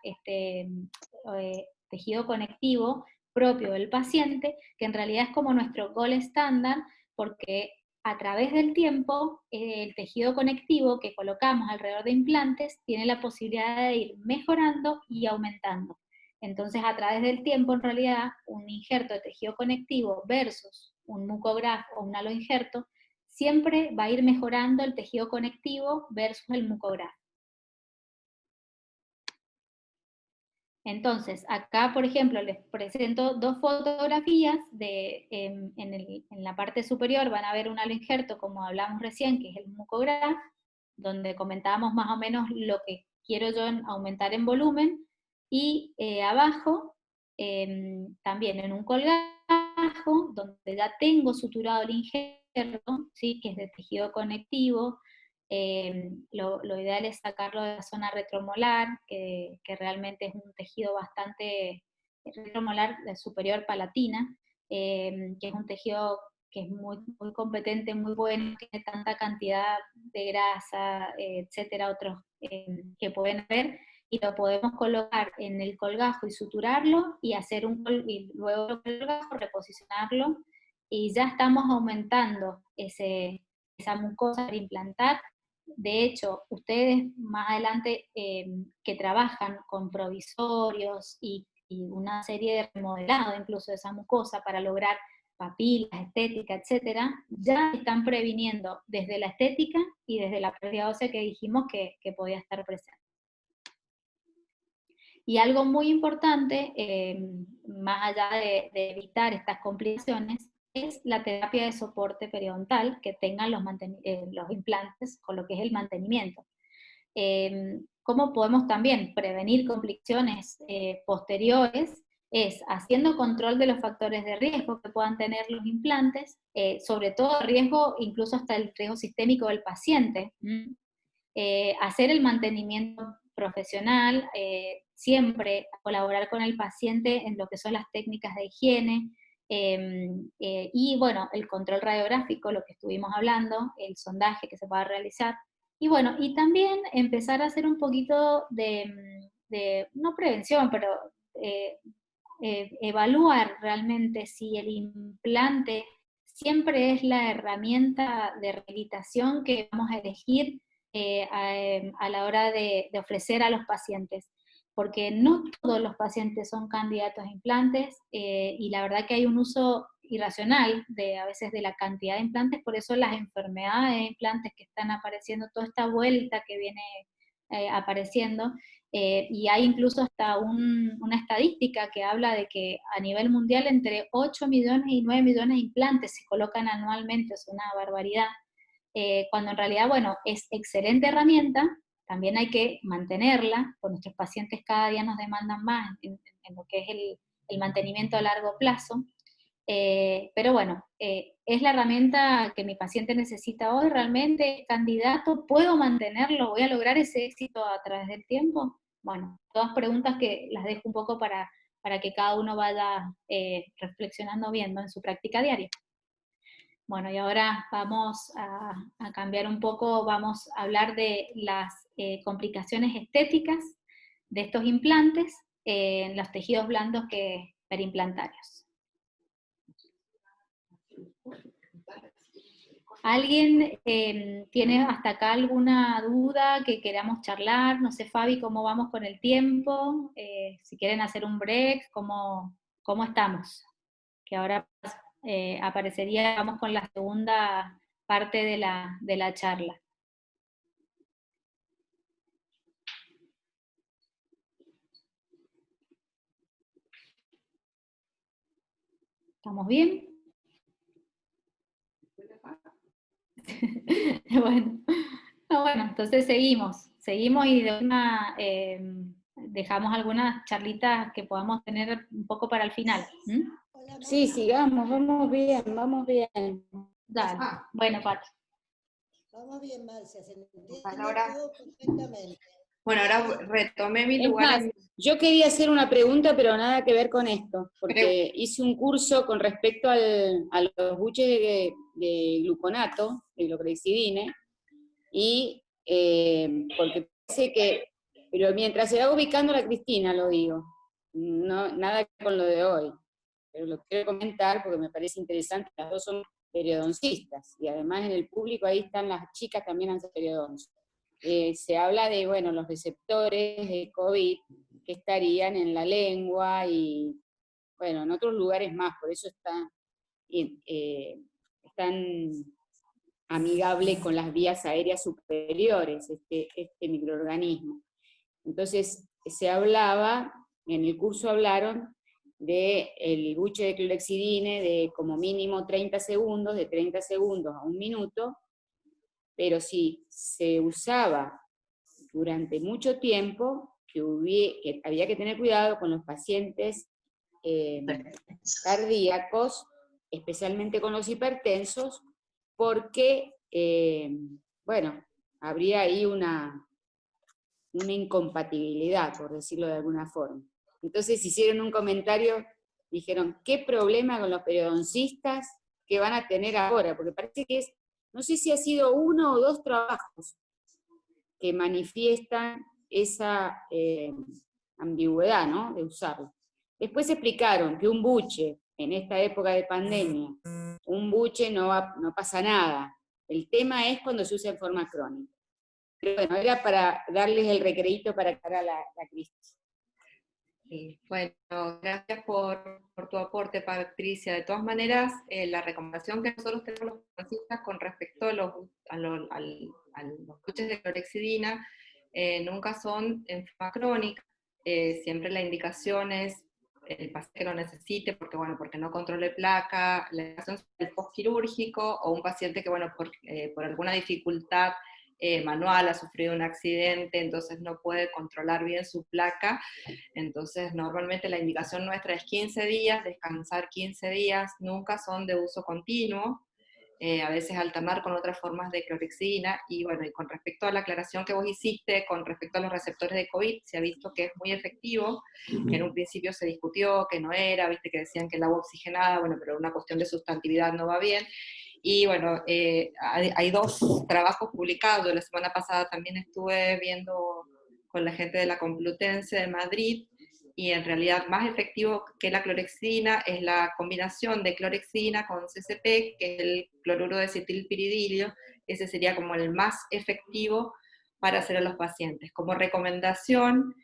Speaker 1: tejido conectivo propio del paciente, que en realidad es como nuestro gold estándar, porque a través del tiempo el tejido conectivo que colocamos alrededor de implantes tiene la posibilidad de ir mejorando y aumentando. Entonces, a través del tiempo, en realidad, un injerto de tejido conectivo versus un Mucograph o un aloinjerto siempre va a ir mejorando el tejido conectivo versus el Mucograph. Entonces, acá, por ejemplo, les presento dos fotografías, en la parte superior van a ver un aloinjerto, como hablamos recién, que es el Mucograph, donde comentábamos más o menos lo que quiero yo aumentar en volumen, y abajo, también en un colgajo, donde ya tengo suturado el injerto, ¿sí? Que es de tejido conectivo. Lo ideal es sacarlo de la zona retromolar, que realmente es un tejido bastante retromolar superior palatina, que es un tejido que es muy, muy competente, muy bueno, tiene tanta cantidad de grasa, etcétera, otros que pueden ver, y lo podemos colocar en el colgajo y suturarlo, y y luego el colgajo, reposicionarlo, y ya estamos aumentando esa mucosa para implantar. De hecho, ustedes más adelante que trabajan con provisorios y una serie de remodelado incluso de esa mucosa para lograr papilas, estética, etcétera, ya están previniendo desde la estética y desde la pérdida ósea que dijimos que podía estar presente. Y algo muy importante, más allá de evitar estas complicaciones, es la terapia de soporte periodontal que tengan los implantes con lo que es el mantenimiento. ¿Cómo podemos también prevenir complicaciones posteriores? Es haciendo control de los factores de riesgo que puedan tener los implantes, sobre todo riesgo, incluso hasta el riesgo sistémico del paciente. Hacer el mantenimiento profesional, siempre colaborar con el paciente en lo que son las técnicas de higiene, y bueno, el control radiográfico, lo que estuvimos hablando, el sondaje que se pueda realizar, y bueno, y también empezar a hacer un poquito no prevención, pero evaluar realmente si el implante siempre es la herramienta de rehabilitación que vamos a elegir a la hora de ofrecer a los pacientes, porque no todos los pacientes son candidatos a implantes, y la verdad que hay un uso irracional a veces de la cantidad de implantes, por eso las enfermedades de implantes que están apareciendo, toda esta vuelta que viene apareciendo, y hay incluso hasta una estadística que habla de que a nivel mundial entre 8 millones y 9 millones de implantes se colocan anualmente, es una barbaridad, cuando en realidad, bueno, es excelente herramienta, también hay que mantenerla, porque nuestros pacientes cada día nos demandan más en lo que es el mantenimiento a largo plazo, pero bueno, es la herramienta que mi paciente necesita hoy, realmente, candidato, ¿puedo mantenerlo? ¿Voy a lograr ese éxito a través del tiempo? Bueno, todas preguntas que las dejo un poco para que cada uno vaya reflexionando bien, ¿no? En su práctica diaria. Bueno, y ahora vamos a cambiar un poco, vamos a hablar de las complicaciones estéticas de estos implantes en los tejidos blandos periimplantarios. ¿Alguien tiene hasta acá alguna duda que queramos charlar? No sé, Fabi, ¿cómo vamos con el tiempo? Si quieren hacer un break, ¿cómo estamos? Que ahora aparecería, vamos con la segunda parte de la charla. ¿Estamos bien? Bueno, no, bueno, entonces seguimos y de una, dejamos algunas charlitas que podamos tener un poco para el final. ¿Mm?
Speaker 3: Sí, sigamos, vamos bien, vamos bien.
Speaker 1: Dale, bueno, Pati.
Speaker 4: Vamos bien, Marcia, se entiende
Speaker 2: Ahora,
Speaker 4: todo perfectamente.
Speaker 2: bueno, ahora retomé mi
Speaker 3: Es
Speaker 2: lugar
Speaker 3: más, yo quería hacer una pregunta, pero nada que ver con esto, porque hice un curso con respecto a los buches de gluconato, de glocrexidine, y porque parece que, pero mientras se va ubicando la Cristina, lo digo, no, nada con lo de hoy, pero lo quiero comentar porque me parece interesante, las dos son periodoncistas, y además en el público ahí están las chicas también hacen periodoncia. Se habla de, bueno, los receptores de COVID que estarían en la lengua y, bueno, en otros lugares más, por eso están amigable con las vías aéreas superiores, este microorganismo. Entonces, se hablaba, en el curso hablaron del buche de clorexidine de como mínimo 30 segundos, de 30 segundos a un minuto, pero si se usaba durante mucho tiempo, que había que tener cuidado con los pacientes cardíacos, especialmente con los hipertensos, porque, bueno, habría ahí una incompatibilidad, por decirlo de alguna forma. Entonces hicieron un comentario, dijeron, ¿qué problema con los periodoncistas que van a tener ahora? Porque parece que no sé si ha sido uno o dos trabajos que manifiestan esa ambigüedad, ¿no?, de usarlo. Después explicaron que un buche, en esta época de pandemia, un buche no pasa nada. El tema es cuando se usa en forma crónica. Pero bueno, era para darles el recreíto para aclarar la crisis.
Speaker 2: Sí, bueno, gracias por tu aporte, Patricia. De todas maneras, la recomendación que nosotros tenemos los pacientes con respecto a los buches de clorexidina nunca son en forma crónica. Siempre la indicación es el paciente que lo necesite, porque bueno, porque no controle placa, la indicación es el postquirúrgico, o un paciente que bueno, por alguna dificultad manual ha sufrido un accidente, entonces no puede controlar bien su placa. Entonces, normalmente la indicación nuestra es 15 días, descansar 15 días, nunca son de uso continuo, a veces alternar con otras formas de clorexidina, y bueno, y con respecto a la aclaración que vos hiciste, con respecto a los receptores de COVID, se ha visto que es muy efectivo, que en un principio se discutió que no era, viste que decían que el agua oxigenada, bueno, pero una cuestión de sustantividad no va bien, y bueno, hay dos trabajos publicados. Yo la semana pasada también estuve viendo con la gente de la Complutense de Madrid, y en realidad más efectivo que la clorexidina es la combinación de clorexidina con CCP, que es el cloruro de acetilpiridilio. Ese sería como el más efectivo para hacer a los pacientes. Como recomendación,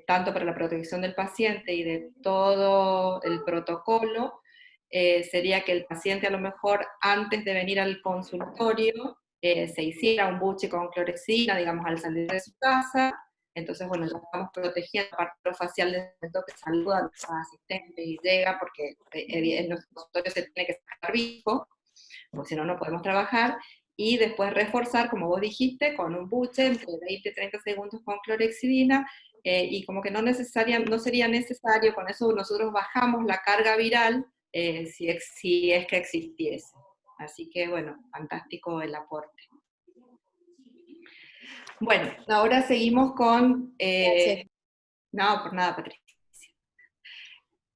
Speaker 2: tanto para la protección del paciente y de todo el protocolo, sería que el paciente a lo mejor antes de venir al consultorio se hiciera un buche con clorexidina, digamos, al salir de su casa. Entonces, bueno, ya estamos protegiendo la parte facial del momento que saluda a los asistentes y llega, porque en nuestro consultorio se tiene que sacar barbijo, porque si no, no podemos trabajar. Y después reforzar, como vos dijiste, con un buche entre 20 y 30 segundos con clorexidina, y como que no sería necesario, con eso nosotros bajamos la carga viral, si es que existiese. Así que, bueno, fantástico el aporte. Bueno, ahora seguimos con... no, por nada, Patricia.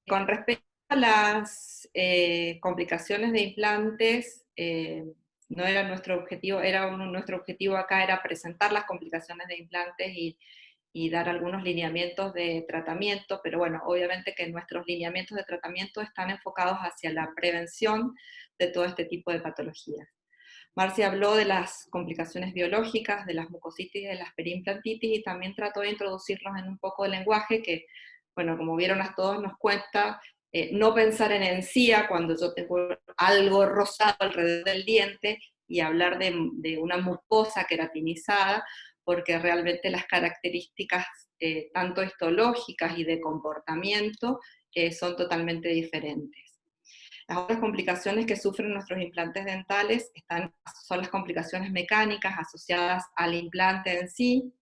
Speaker 2: Con respecto a las complicaciones de implantes, no era nuestro objetivo, nuestro objetivo acá era presentar las complicaciones de implantes y dar algunos lineamientos de tratamiento, pero bueno, obviamente que nuestros lineamientos de tratamiento están enfocados hacia la prevención de todo este tipo de patologías. Marcia habló de las complicaciones biológicas, de las mucositis, de las periimplantitis, y también trató de introducirnos en un poco de lenguaje que, bueno, como vieron a todos nos cuesta no pensar en encía cuando yo tengo algo rosado alrededor del diente, y hablar de una mucosa queratinizada, porque realmente las características tanto histológicas y de comportamiento son totalmente diferentes. Las otras complicaciones que sufren nuestros implantes dentales son las complicaciones mecánicas asociadas al implante en sí,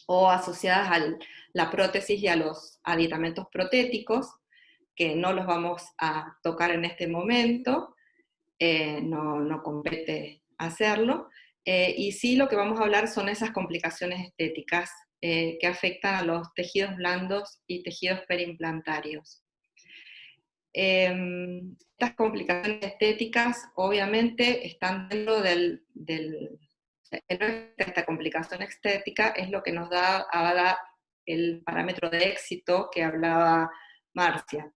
Speaker 2: o asociadas a la prótesis y a los aditamentos protéticos, que no los vamos a tocar en este momento, no compete hacerlo, y sí lo que vamos a hablar son esas complicaciones estéticas que afectan a los tejidos blandos y tejidos perimplantarios. Estas complicaciones estéticas obviamente están dentro esta complicación estética es lo que nos da el parámetro de éxito que hablaba Marcia.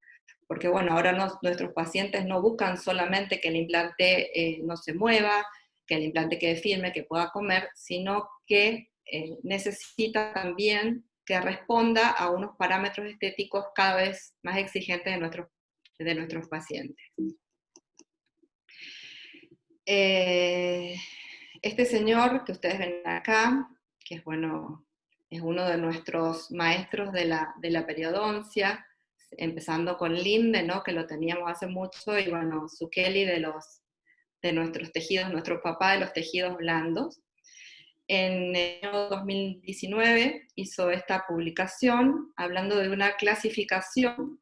Speaker 2: Porque bueno, ahora nuestros pacientes no buscan solamente que el implante no se mueva, que el implante quede firme, que pueda comer, sino que necesita también que responda a unos parámetros estéticos cada vez más exigentes de nuestros pacientes. Este señor que ustedes ven acá, que es, bueno, es uno de nuestros maestros de la periodoncia, empezando con Linde, ¿no? Que lo teníamos hace mucho, y bueno, Zucchelli de nuestros tejidos, nuestro papá de los tejidos blandos. En el año 2019 hizo esta publicación hablando de una clasificación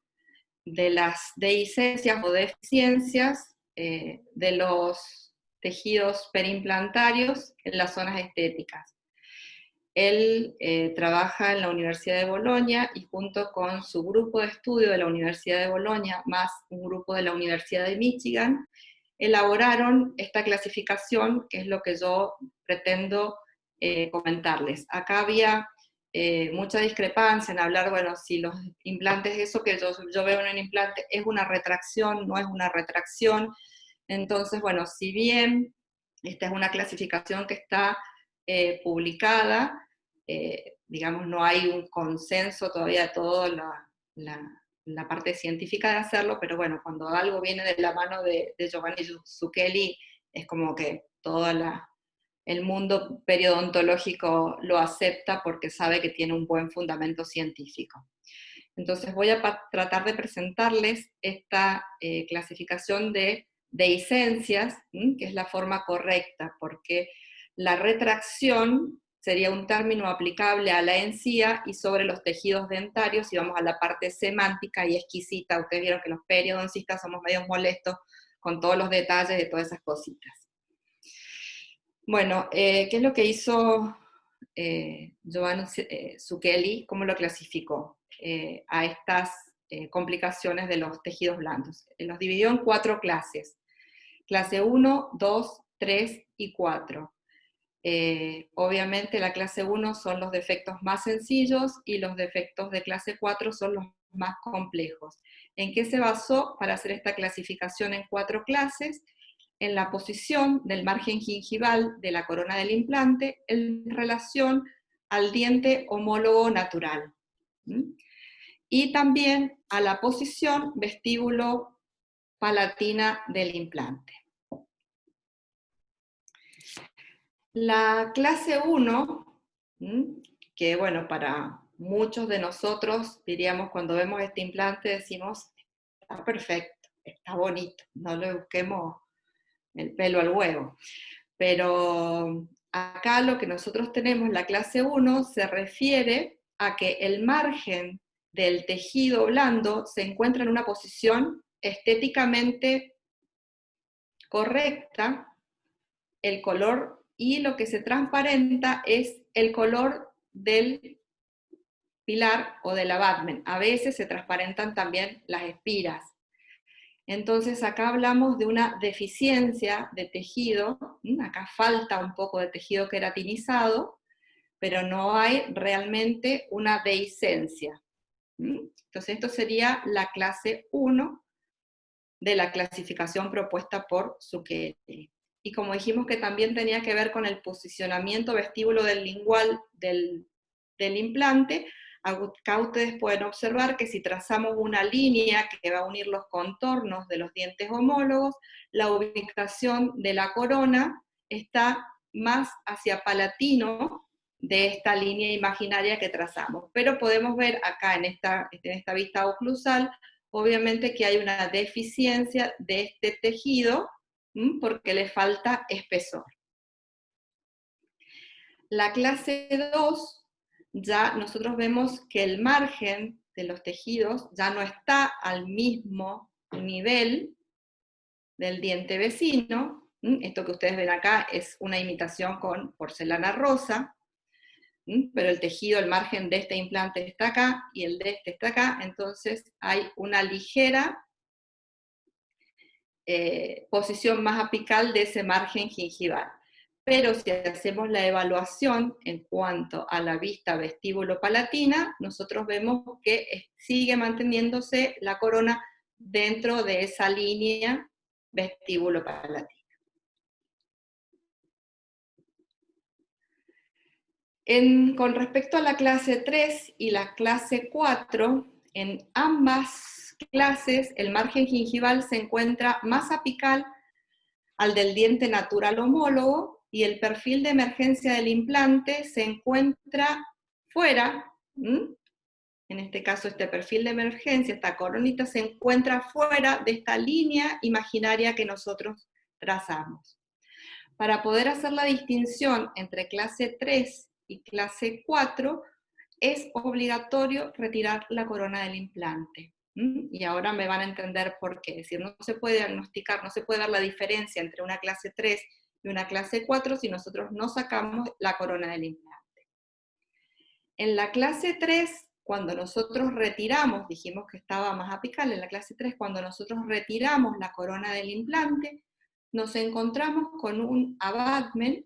Speaker 2: de las dehiscencias o deficiencias de los tejidos perimplantarios en las zonas estéticas. Él trabaja en la Universidad de Bolonia y junto con su grupo de estudio de la Universidad de Bolonia, más un grupo de la Universidad de Michigan, elaboraron esta clasificación, que es lo que yo pretendo comentarles. Acá había mucha discrepancia en hablar, bueno, si los implantes, eso que yo veo en un implante, es una retracción, no es una retracción. Entonces, bueno, si bien esta es una clasificación que está publicada, digamos, no hay un consenso todavía de toda la parte científica de hacerlo, pero bueno, cuando algo viene de la mano de Giovanni Zucchelli, es como que todo el mundo periodontológico lo acepta porque sabe que tiene un buen fundamento científico. Entonces voy a tratar de presentarles esta clasificación de dehiscencias, que es la forma correcta, porque la retracción sería un término aplicable a la encía y sobre los tejidos dentarios, y vamos a la parte semántica y exquisita. Ustedes vieron que los periodoncistas somos medio molestos con todos los detalles de todas esas cositas. Bueno, ¿qué es lo que hizo Giovanni Zucchelli? ¿Cómo lo clasificó a estas complicaciones de los tejidos blandos? Los dividió en 4 clases. Clase 1, 2, 3 y 4. Obviamente la clase 1 son los defectos más sencillos y los defectos de clase 4 son los más complejos. ¿En qué se basó para hacer esta clasificación en 4 clases? En la posición del margen gingival de la corona del implante en relación al diente homólogo natural. Y también a la posición vestíbulo-palatina del implante. La clase 1, que bueno, para muchos de nosotros, diríamos, cuando vemos este implante, decimos, está perfecto, está bonito, no le busquemos el pelo al huevo. Pero acá lo que nosotros tenemos, la clase 1, se refiere a que el margen del tejido blando se encuentra en una posición estéticamente correcta, el color, y lo que se transparenta es el color del pilar o del abutment. A veces se transparentan también las espiras. Entonces acá hablamos de una deficiencia de tejido, acá falta un poco de tejido queratinizado, pero no hay realmente una dehiscencia. Entonces esto sería la clase 1 de la clasificación propuesta por Zucchelli. Y como dijimos que también tenía que ver con el posicionamiento vestíbulo del lingual del implante, acá ustedes pueden observar que si trazamos una línea que va a unir los contornos de los dientes homólogos, la ubicación de la corona está más hacia palatino de esta línea imaginaria que trazamos. Pero podemos ver acá en esta vista oclusal obviamente que hay una deficiencia de este tejido, porque le falta espesor. La clase 2, ya nosotros vemos que el margen de los tejidos ya no está al mismo nivel del diente vecino. Esto que ustedes ven acá es una imitación con porcelana rosa, pero el tejido, el margen de este implante está acá y el de este está acá, entonces hay una ligera posición más apical de ese margen gingival. Pero si hacemos la evaluación en cuanto a la vista vestíbulo-palatina, nosotros vemos que sigue manteniéndose la corona dentro de esa línea vestíbulo-palatina. Con respecto a la clase 3 y la clase 4, en ambas clases el margen gingival se encuentra más apical al del diente natural homólogo, y el perfil de emergencia del implante se encuentra fuera, en este caso este perfil de emergencia, esta coronita se encuentra fuera de esta línea imaginaria que nosotros trazamos. Para poder hacer la distinción entre clase 3 y clase 4, es obligatorio retirar la corona del implante. Y ahora me van a entender por qué. Es decir, no se puede diagnosticar, no se puede ver la diferencia entre una clase 3 y una clase 4 si nosotros no sacamos la corona del implante. En la clase 3, cuando nosotros retiramos, dijimos que estaba más apical, en la clase 3, cuando nosotros retiramos la corona del implante, nos encontramos con un abutment,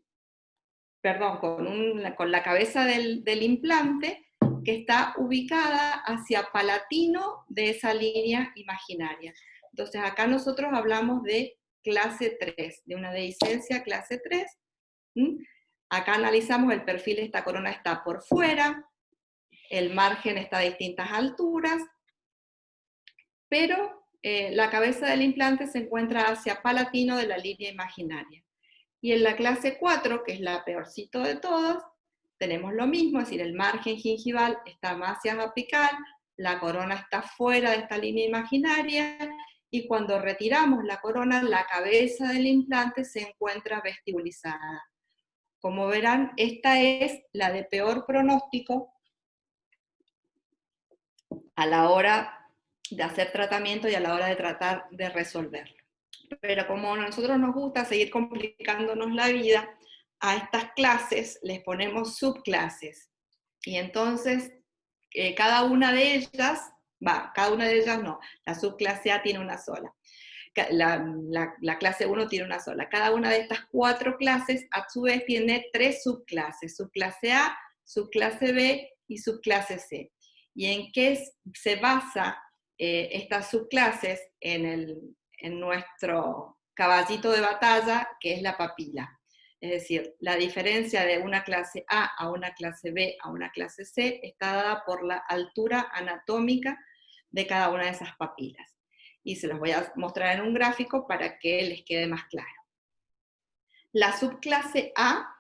Speaker 2: perdón, con la cabeza del implante, que está ubicada hacia palatino de esa línea imaginaria. Entonces acá nosotros hablamos de clase 3, de una dehiscencia clase 3. Acá analizamos el perfil, esta corona está por fuera, el margen está a distintas alturas, pero la cabeza del implante se encuentra hacia palatino de la línea imaginaria. Y en la clase 4, que es la peorcito de todas, tenemos lo mismo, es decir, el margen gingival está más hacia apical, la corona está fuera de esta línea imaginaria, y cuando retiramos la corona, la cabeza del implante se encuentra vestibulizada. Como verán, esta es la de peor pronóstico a la hora de hacer tratamiento y a la hora de tratar de resolverlo. Pero como a nosotros nos gusta seguir complicándonos la vida, a estas clases les ponemos subclases. Y entonces, cada una de ellas no, la subclase A tiene una sola. La clase 1 tiene una sola. Cada una de estas 4 clases, a su vez, tiene 3 subclases. Subclase A, subclase B y subclase C. ¿Y en qué se basa estas subclases? En nuestro caballito de batalla, que es la papila. Es decir, la diferencia de una clase A una clase B a una clase C está dada por la altura anatómica de cada una de esas papilas. Y se los voy a mostrar en un gráfico para que les quede más claro. La subclase A,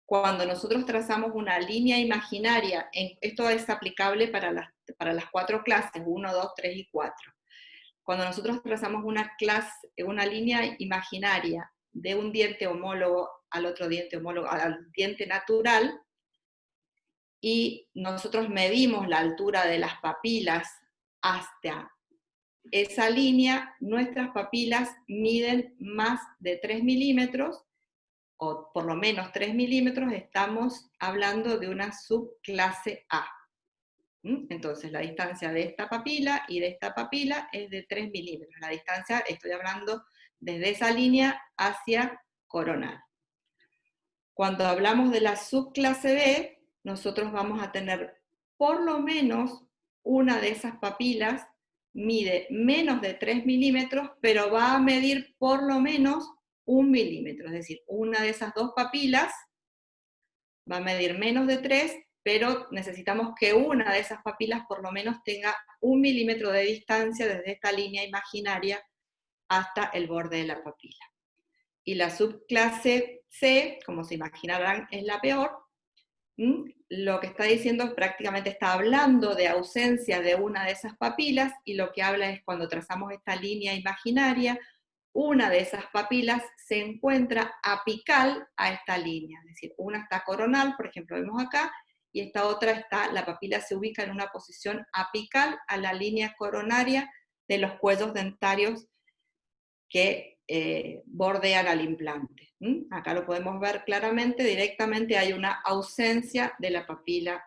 Speaker 2: cuando nosotros trazamos una línea imaginaria, esto es aplicable para las 4 clases, 1, 2, 3 y 4. Cuando nosotros trazamos una línea imaginaria de un diente homólogo al otro diente homólogo, al diente natural, y nosotros medimos la altura de las papilas hasta esa línea, nuestras papilas miden más de 3 milímetros, o por lo menos 3 milímetros, estamos hablando de una subclase A. Entonces la distancia de esta papila y de esta papila es de 3 milímetros. La distancia, estoy hablando desde esa línea hacia coronal. Cuando hablamos de la subclase B, nosotros vamos a tener por lo menos una de esas papilas mide menos de 3 milímetros, pero va a medir por lo menos 1 milímetro. Es decir, una de esas 2 papilas va a medir menos de 3, pero necesitamos que una de esas papilas por lo menos tenga 1 milímetro de distancia desde esta línea imaginaria hasta el borde de la papila. Y la subclase C, como se imaginarán, es la peor. Lo que está diciendo es prácticamente está hablando de ausencia de una de esas papilas, y lo que habla es cuando trazamos esta línea imaginaria, una de esas papilas se encuentra apical a esta línea, es decir, una está coronal, por ejemplo, vemos acá, y esta otra está, la papila se ubica en una posición apical a la línea coronaria de los cuellos dentarios que bordean al implante. Acá lo podemos ver claramente, directamente hay una ausencia de la papila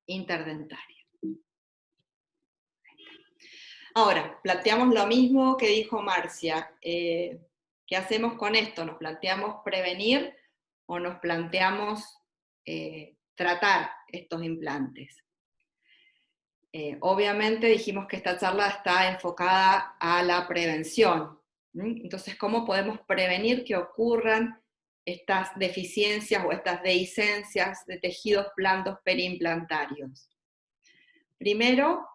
Speaker 2: interdentaria. Ahora, planteamos lo mismo que dijo Marcia. ¿Qué hacemos con esto? ¿Nos planteamos prevenir o nos planteamos tratar estos implantes? Obviamente dijimos que esta charla está enfocada a la prevención. Entonces, ¿cómo podemos prevenir que ocurran estas deficiencias o estas dehiscencias de tejidos blandos periimplantarios? Primero,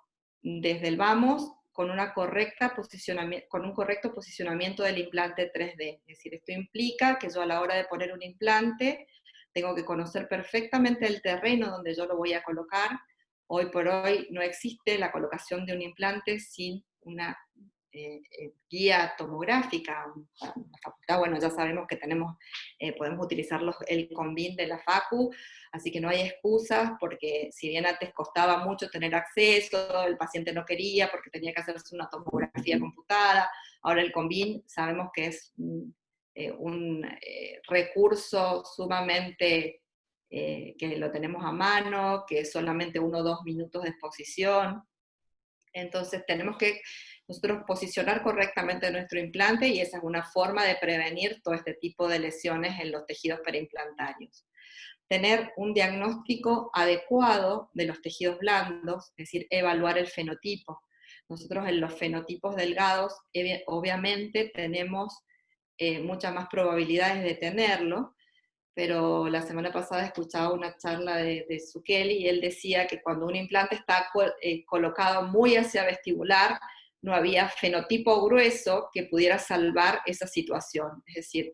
Speaker 2: desde el vamos, con un correcto posicionamiento del implante 3D. Es decir, esto implica que yo a la hora de poner un implante tengo que conocer perfectamente el terreno donde yo lo voy a colocar. Hoy por hoy no existe la colocación de un implante sin una guía tomográfica. En la facultad, bueno, ya sabemos que podemos utilizar el CONVIN de la FACU, así que no hay excusas, porque si bien antes costaba mucho tener acceso, el paciente no quería porque tenía que hacerse una tomografía computada, ahora el CONVIN sabemos que es un recurso sumamente que lo tenemos a mano, que es solamente 1 o 2 minutos de exposición. Entonces tenemos que nosotros posicionar correctamente nuestro implante, y esa es una forma de prevenir todo este tipo de lesiones en los tejidos periimplantarios. Tener un diagnóstico adecuado de los tejidos blandos, es decir, evaluar el fenotipo. Nosotros en los fenotipos delgados, obviamente tenemos muchas más probabilidades de tenerlo, pero la semana pasada escuchaba una charla de Zucchelli, y él decía que cuando un implante está colocado muy hacia vestibular, no había fenotipo grueso que pudiera salvar esa situación. Es decir,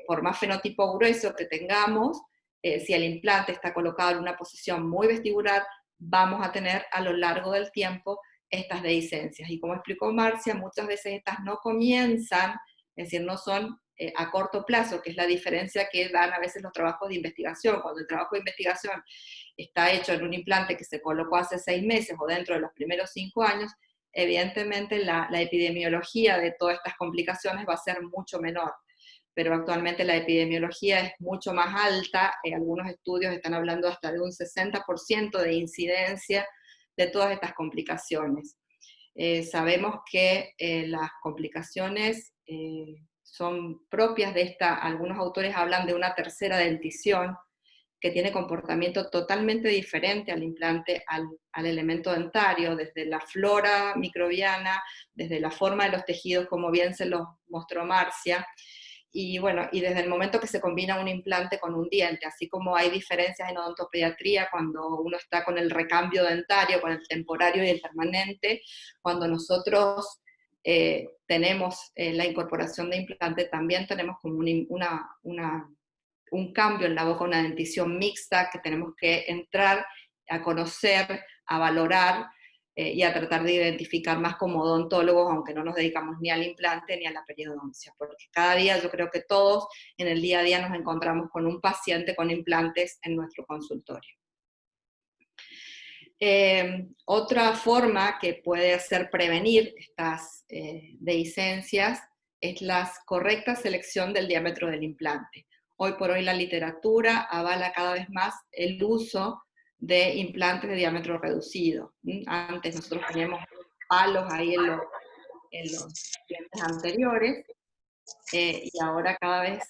Speaker 2: por más fenotipo grueso que tengamos, si el implante está colocado en una posición muy vestibular, vamos a tener a lo largo del tiempo estas dehiscencias. Y como explicó Marcia, muchas veces estas no comienzan, es decir, no son a corto plazo, que es la diferencia que dan a veces los trabajos de investigación. Cuando el trabajo de investigación está hecho en un implante que se colocó hace 6 meses o dentro de los primeros 5 años, evidentemente la epidemiología de todas estas complicaciones va a ser mucho menor. Pero actualmente la epidemiología es mucho más alta, algunos estudios están hablando hasta de un 60% de incidencia de todas estas complicaciones. Sabemos que las complicaciones son propias de esta, algunos autores hablan de una tercera dentición, que tiene comportamiento totalmente diferente al implante, al elemento dentario, desde la flora microbiana, desde la forma de los tejidos, como bien se los mostró Marcia, y bueno, y desde el momento que se combina un implante con un diente, así como hay diferencias en odontopediatría cuando uno está con el recambio dentario, con el temporario y el permanente, cuando nosotros tenemos la incorporación de implante, también tenemos como un cambio en la boca, una dentición mixta que tenemos que entrar a conocer, a valorar y a tratar de identificar más como odontólogos, aunque no nos dedicamos ni al implante ni a la periodoncia, porque cada día yo creo que todos en el día a día nos encontramos con un paciente con implantes en nuestro consultorio. Otra forma que puede hacer prevenir estas dehiscencias es la correcta selección del diámetro del implante. Hoy por hoy la literatura avala cada vez más el uso de implantes de diámetro reducido. Antes nosotros teníamos palos ahí en los dientes anteriores, y ahora cada vez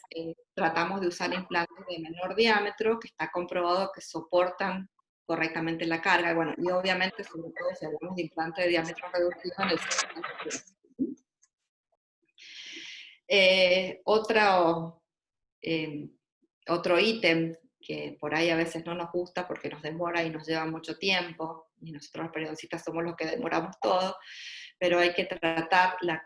Speaker 2: tratamos de usar implantes de menor diámetro, que está comprobado que soportan correctamente la carga, bueno, y obviamente sobre todo si hablamos de implantes de diámetro reducido en el otro ítem que por ahí a veces no nos gusta porque nos demora y nos lleva mucho tiempo, y nosotros los periodistas somos los que demoramos todo, pero hay que tratar, la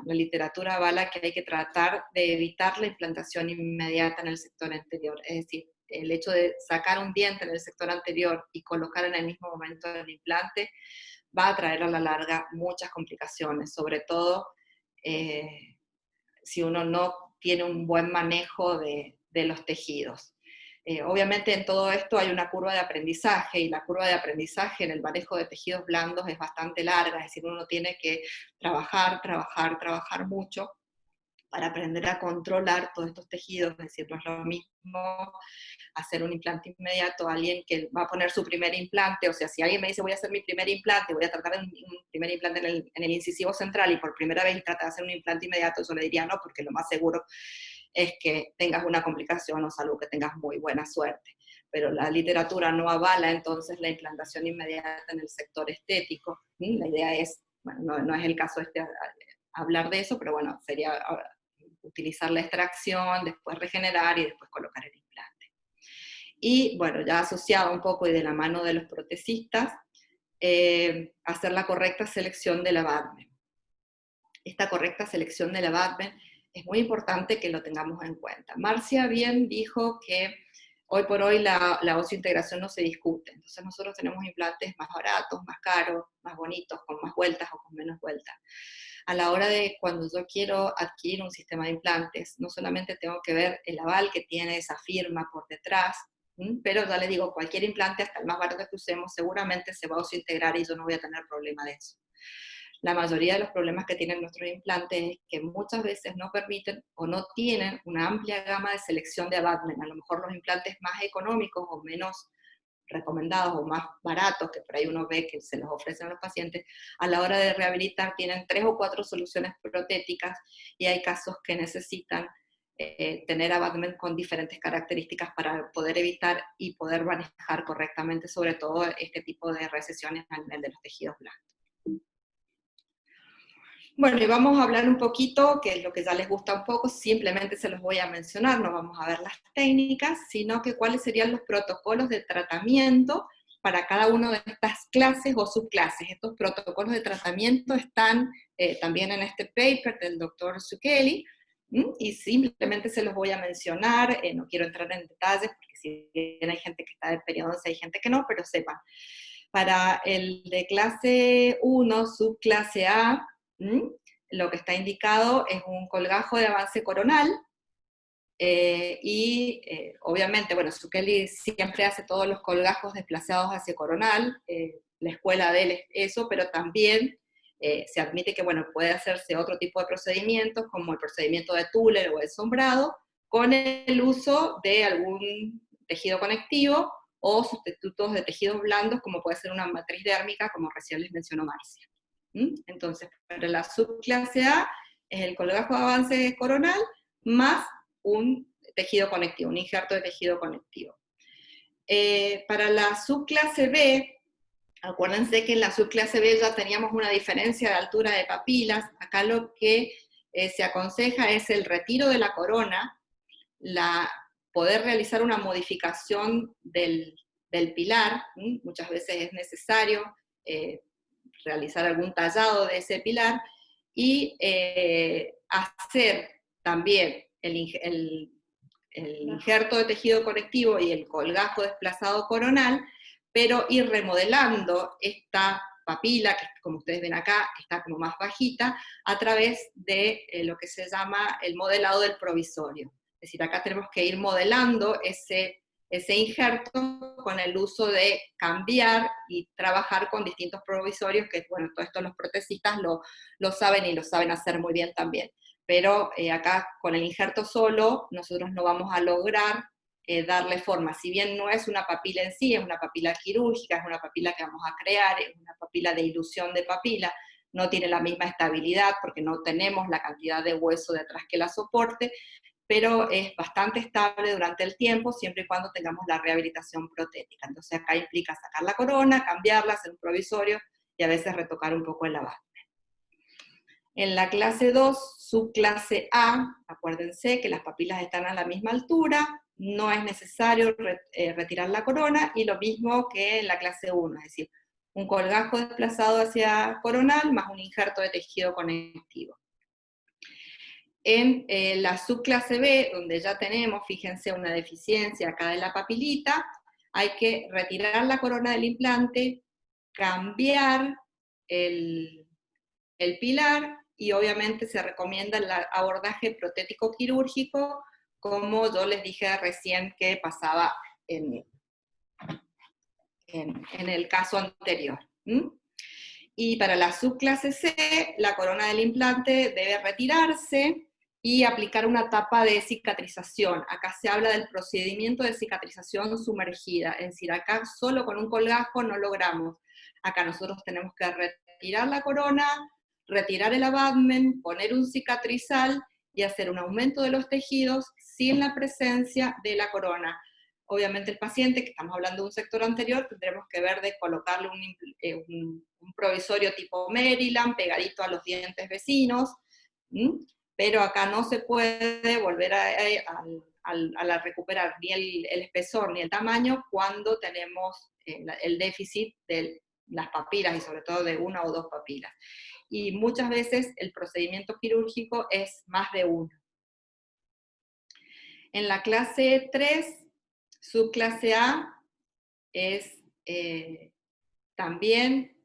Speaker 2: literatura avala que hay que tratar de evitar la implantación inmediata en el sector anterior, es decir, el hecho de sacar un diente en el sector anterior y colocar en el mismo momento el implante va a traer a la larga muchas complicaciones, sobre todo si uno no tiene un buen manejo de los tejidos. Obviamente en todo esto hay una curva de aprendizaje, y la curva de aprendizaje en el manejo de tejidos blandos es bastante larga, es decir, uno tiene que trabajar mucho para aprender a controlar todos estos tejidos. Es decir, no es lo mismo hacer un implante inmediato a alguien que va a poner su primer implante. O sea, si alguien me dice voy a hacer mi primer implante, voy a tratar de un primer implante en el incisivo central, y por primera vez trata de hacer un implante inmediato, yo le diría no, porque lo más seguro es que tengas una complicación, o salvo que tengas muy buena suerte. Pero la literatura no avala entonces la implantación inmediata en el sector estético. La idea es, bueno, no es el caso hablar de eso, pero bueno, sería utilizar la extracción, después regenerar y después colocar el implante. Y bueno, ya asociado un poco y de la mano de los protecistas, hacer la correcta selección del abutment. Esta correcta selección del abutment es muy importante que lo tengamos en cuenta. Marcia bien dijo que hoy por hoy la osseointegración no se discute, entonces nosotros tenemos implantes más baratos, más caros, más bonitos, con más vueltas o con menos vueltas. A la hora de cuando yo quiero adquirir un sistema de implantes, no solamente tengo que ver el aval que tiene esa firma por detrás, pero ya les digo, cualquier implante, hasta el más barato que usemos, seguramente se va a osseointegrar y yo no voy a tener problema de eso. La mayoría de los problemas que tienen nuestros implantes es que muchas veces no permiten o no tienen una amplia gama de selección de abutment. A lo mejor los implantes más económicos o menos recomendados o más baratos, que por ahí uno ve que se los ofrecen a los pacientes, a la hora de rehabilitar tienen 3 o 4 soluciones protéticas, y hay casos que necesitan tener abutment con diferentes características para poder evitar y poder manejar correctamente, sobre todo este tipo de recesiones a nivel de los tejidos blandos. Bueno, y vamos a hablar un poquito, que es lo que ya les gusta un poco, simplemente se los voy a mencionar, no vamos a ver las técnicas, sino que cuáles serían los protocolos de tratamiento para cada una de estas clases o subclases. Estos protocolos de tratamiento están también en este paper del doctor Zucchelli, y simplemente se los voy a mencionar, no quiero entrar en detalles, porque si bien hay gente que está de periodoncia, hay gente que no, pero sepan. Para el de clase 1, subclase A, lo que está indicado es un colgajo de avance coronal, obviamente, bueno, Zucchelli siempre hace todos los colgajos desplazados hacia coronal, la escuela de él es eso, pero también se admite que, bueno, puede hacerse otro tipo de procedimientos, como el procedimiento de Tuller o el sombrado, con el uso de algún tejido conectivo, o sustitutos de tejidos blandos, como puede ser una matriz dérmica, como recién les mencionó Marcia. Entonces, para la subclase A es el colgajo de avance coronal más un tejido conectivo, un injerto de tejido conectivo. Para la subclase B, acuérdense que en la subclase B ya teníamos una diferencia de altura de papilas. Acá lo que se aconseja es el retiro de la corona, poder realizar una modificación del pilar. Muchas veces es necesario realizar algún tallado de ese pilar, y hacer también el injerto de tejido conectivo y el colgajo desplazado coronal, pero ir remodelando esta papila, que como ustedes ven acá, está como más bajita, a través de lo que se llama el modelado del provisorio. Es decir, acá tenemos que ir modelando ese injerto con el uso de cambiar y trabajar con distintos provisorios, que bueno, todo esto los protecistas lo saben y lo saben hacer muy bien también. Pero acá con el injerto solo nosotros no vamos a lograr darle forma. Si bien no es una papila en sí, es una papila quirúrgica, es una papila que vamos a crear, es una papila de ilusión de papila, no tiene la misma estabilidad porque no tenemos la cantidad de hueso detrás que la soporte, pero es bastante estable durante el tiempo, siempre y cuando tengamos la rehabilitación protética. Entonces acá implica sacar la corona, cambiarla, hacer un provisorio, y a veces retocar un poco el abate. En la clase 2, subclase A, acuérdense que las papilas están a la misma altura, no es necesario retirar la corona, y lo mismo que en la clase 1, es decir, un colgajo desplazado hacia coronal más un injerto de tejido conectivo. En la subclase B, donde ya tenemos, fíjense, una deficiencia acá de la papilita, hay que retirar la corona del implante, cambiar el pilar, y obviamente se recomienda el abordaje protético quirúrgico, como yo les dije recién que pasaba en el caso anterior. Y para la subclase C, la corona del implante debe retirarse y aplicar una etapa de cicatrización. Acá se habla del procedimiento de cicatrización sumergida, es decir, acá solo con un colgajo no logramos. Acá nosotros tenemos que retirar la corona, retirar el abutment, poner un cicatrizal y hacer un aumento de los tejidos sin la presencia de la corona. Obviamente el paciente, que estamos hablando de un sector anterior, tendremos que ver de colocarle un provisorio tipo Maryland, pegadito a los dientes vecinos, pero acá no se puede volver a recuperar ni el espesor ni el tamaño cuando tenemos el déficit de las papilas, y sobre todo de una o dos papilas. Y muchas veces el procedimiento quirúrgico es más de uno. En la clase 3, subclase A, es también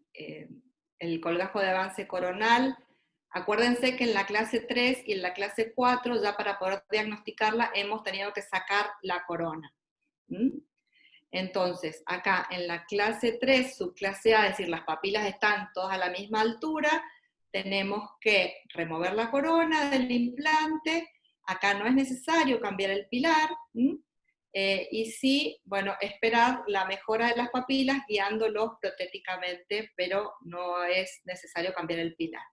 Speaker 2: el colgajo de avance coronal. Acuérdense que en la clase 3 y en la clase 4, ya para poder diagnosticarla, hemos tenido que sacar la corona. Entonces, acá en la clase 3, subclase A, es decir, las papilas están todas a la misma altura, tenemos que remover la corona del implante. Acá no es necesario cambiar el pilar, y sí, bueno, esperar la mejora de las papilas guiándolos protéticamente, pero no es necesario cambiar el pilar.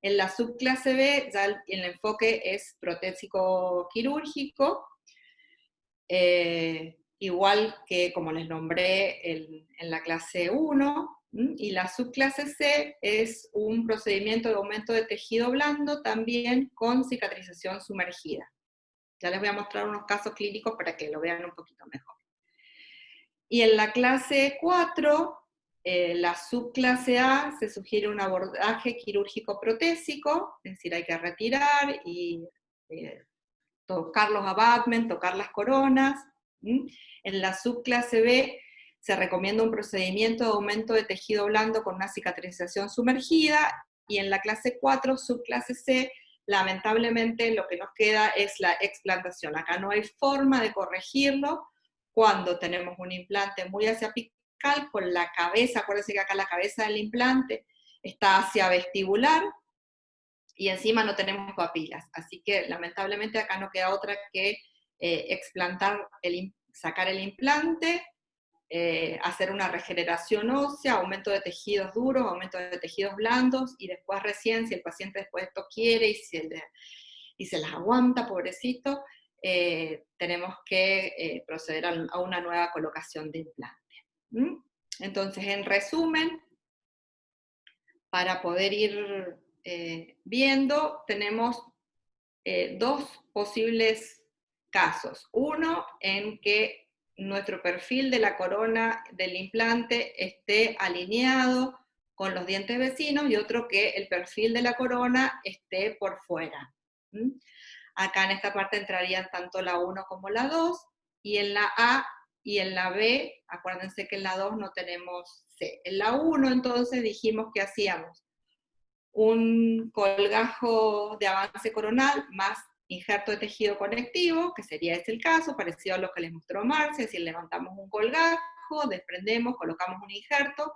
Speaker 2: En la subclase B, ya el enfoque es protésico quirúrgico, igual que como les nombré en la clase 1, y la subclase C es un procedimiento de aumento de tejido blando, también con cicatrización sumergida. Ya les voy a mostrar unos casos clínicos para que lo vean un poquito mejor. Y en la clase 4, la subclase A, se sugiere un abordaje quirúrgico protésico, es decir, hay que retirar y tocar los abutments, tocar las coronas. En la subclase B se recomienda un procedimiento de aumento de tejido blando con una cicatrización sumergida, y en la clase 4, subclase C, lamentablemente lo que nos queda es la explantación. Acá no hay forma de corregirlo cuando tenemos un implante muy hacia apical, con la cabeza, acuérdense que acá la cabeza del implante está hacia vestibular, y encima no tenemos papilas, así que lamentablemente acá no queda otra que explantar, sacar el implante, hacer una regeneración ósea, aumento de tejidos duros, aumento de tejidos blandos, y después recién, si el paciente después esto quiere y se las aguanta, pobrecito, tenemos que proceder a una nueva colocación de implante. Entonces, en resumen, para poder ir viendo, tenemos dos posibles casos. Uno en que nuestro perfil de la corona del implante esté alineado con los dientes vecinos, y otro que el perfil de la corona esté por fuera. Acá en esta parte entrarían tanto la 1 como la 2, y en la A y en la B, acuérdense que en la 2 no tenemos C. En la 1 entonces dijimos que hacíamos un colgajo de avance coronal más injerto de tejido conectivo, que sería este el caso, parecido a lo que les mostró Marcia, es decir, levantamos un colgajo, desprendemos, colocamos un injerto.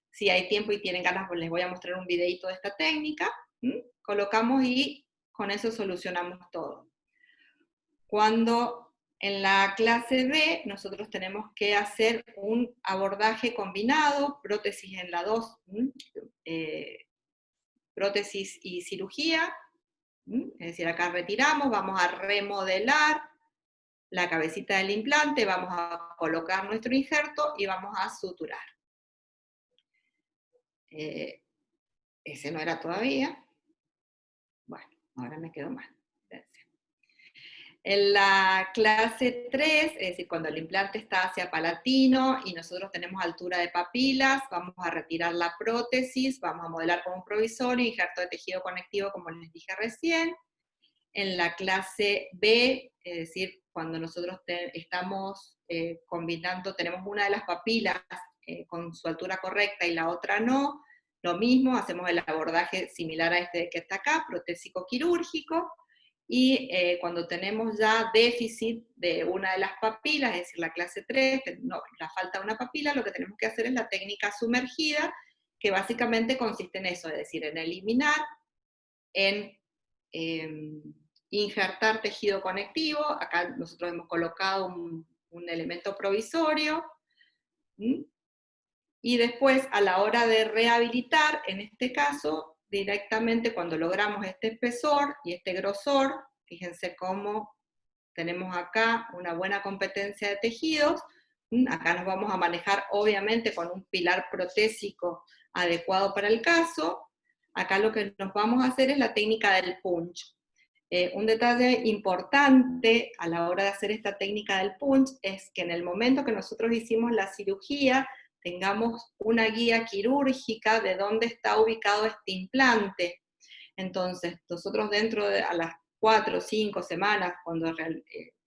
Speaker 2: Si hay tiempo y tienen ganas, pues les voy a mostrar un videito de esta técnica. Colocamos y con eso solucionamos todo. Cuando en la clase B nosotros tenemos que hacer un abordaje combinado, prótesis en la 2, prótesis y cirugía, es decir, acá retiramos, vamos a remodelar la cabecita del implante, vamos a colocar nuestro injerto y vamos a suturar. Ese no era todavía. Bueno, ahora me quedo mal. En la clase 3, es decir, cuando el implante está hacia palatino y nosotros tenemos altura de papilas, vamos a retirar la prótesis, vamos a modelar con un provisorio, injerto de tejido conectivo como les dije recién. en la clase B, es decir, cuando nosotros estamos combinando, tenemos una de las papilas con su altura correcta y la otra no, lo mismo, hacemos el abordaje similar a este que está acá, protésico quirúrgico, y cuando tenemos ya déficit de una de las papilas, es decir, la clase 3, no, la falta de una papila, lo que tenemos que hacer es la técnica sumergida, que básicamente consiste en eso, es decir, en eliminar, en injertar tejido conectivo. Acá nosotros hemos colocado un elemento provisorio, ¿sí? Y después, a la hora de rehabilitar, en este caso, directamente cuando logramos este espesor y este grosor, fíjense cómo tenemos acá una buena competencia de tejidos. Acá nos vamos a manejar obviamente con un pilar protésico adecuado para el caso. Acá lo que nos vamos a hacer es la técnica del punch. Un detalle importante a la hora de hacer esta técnica del punch es que en el momento que nosotros hicimos la cirugía, tengamos una guía quirúrgica de dónde está ubicado este implante. Entonces, nosotros dentro de a las 4 o 5 semanas, cuando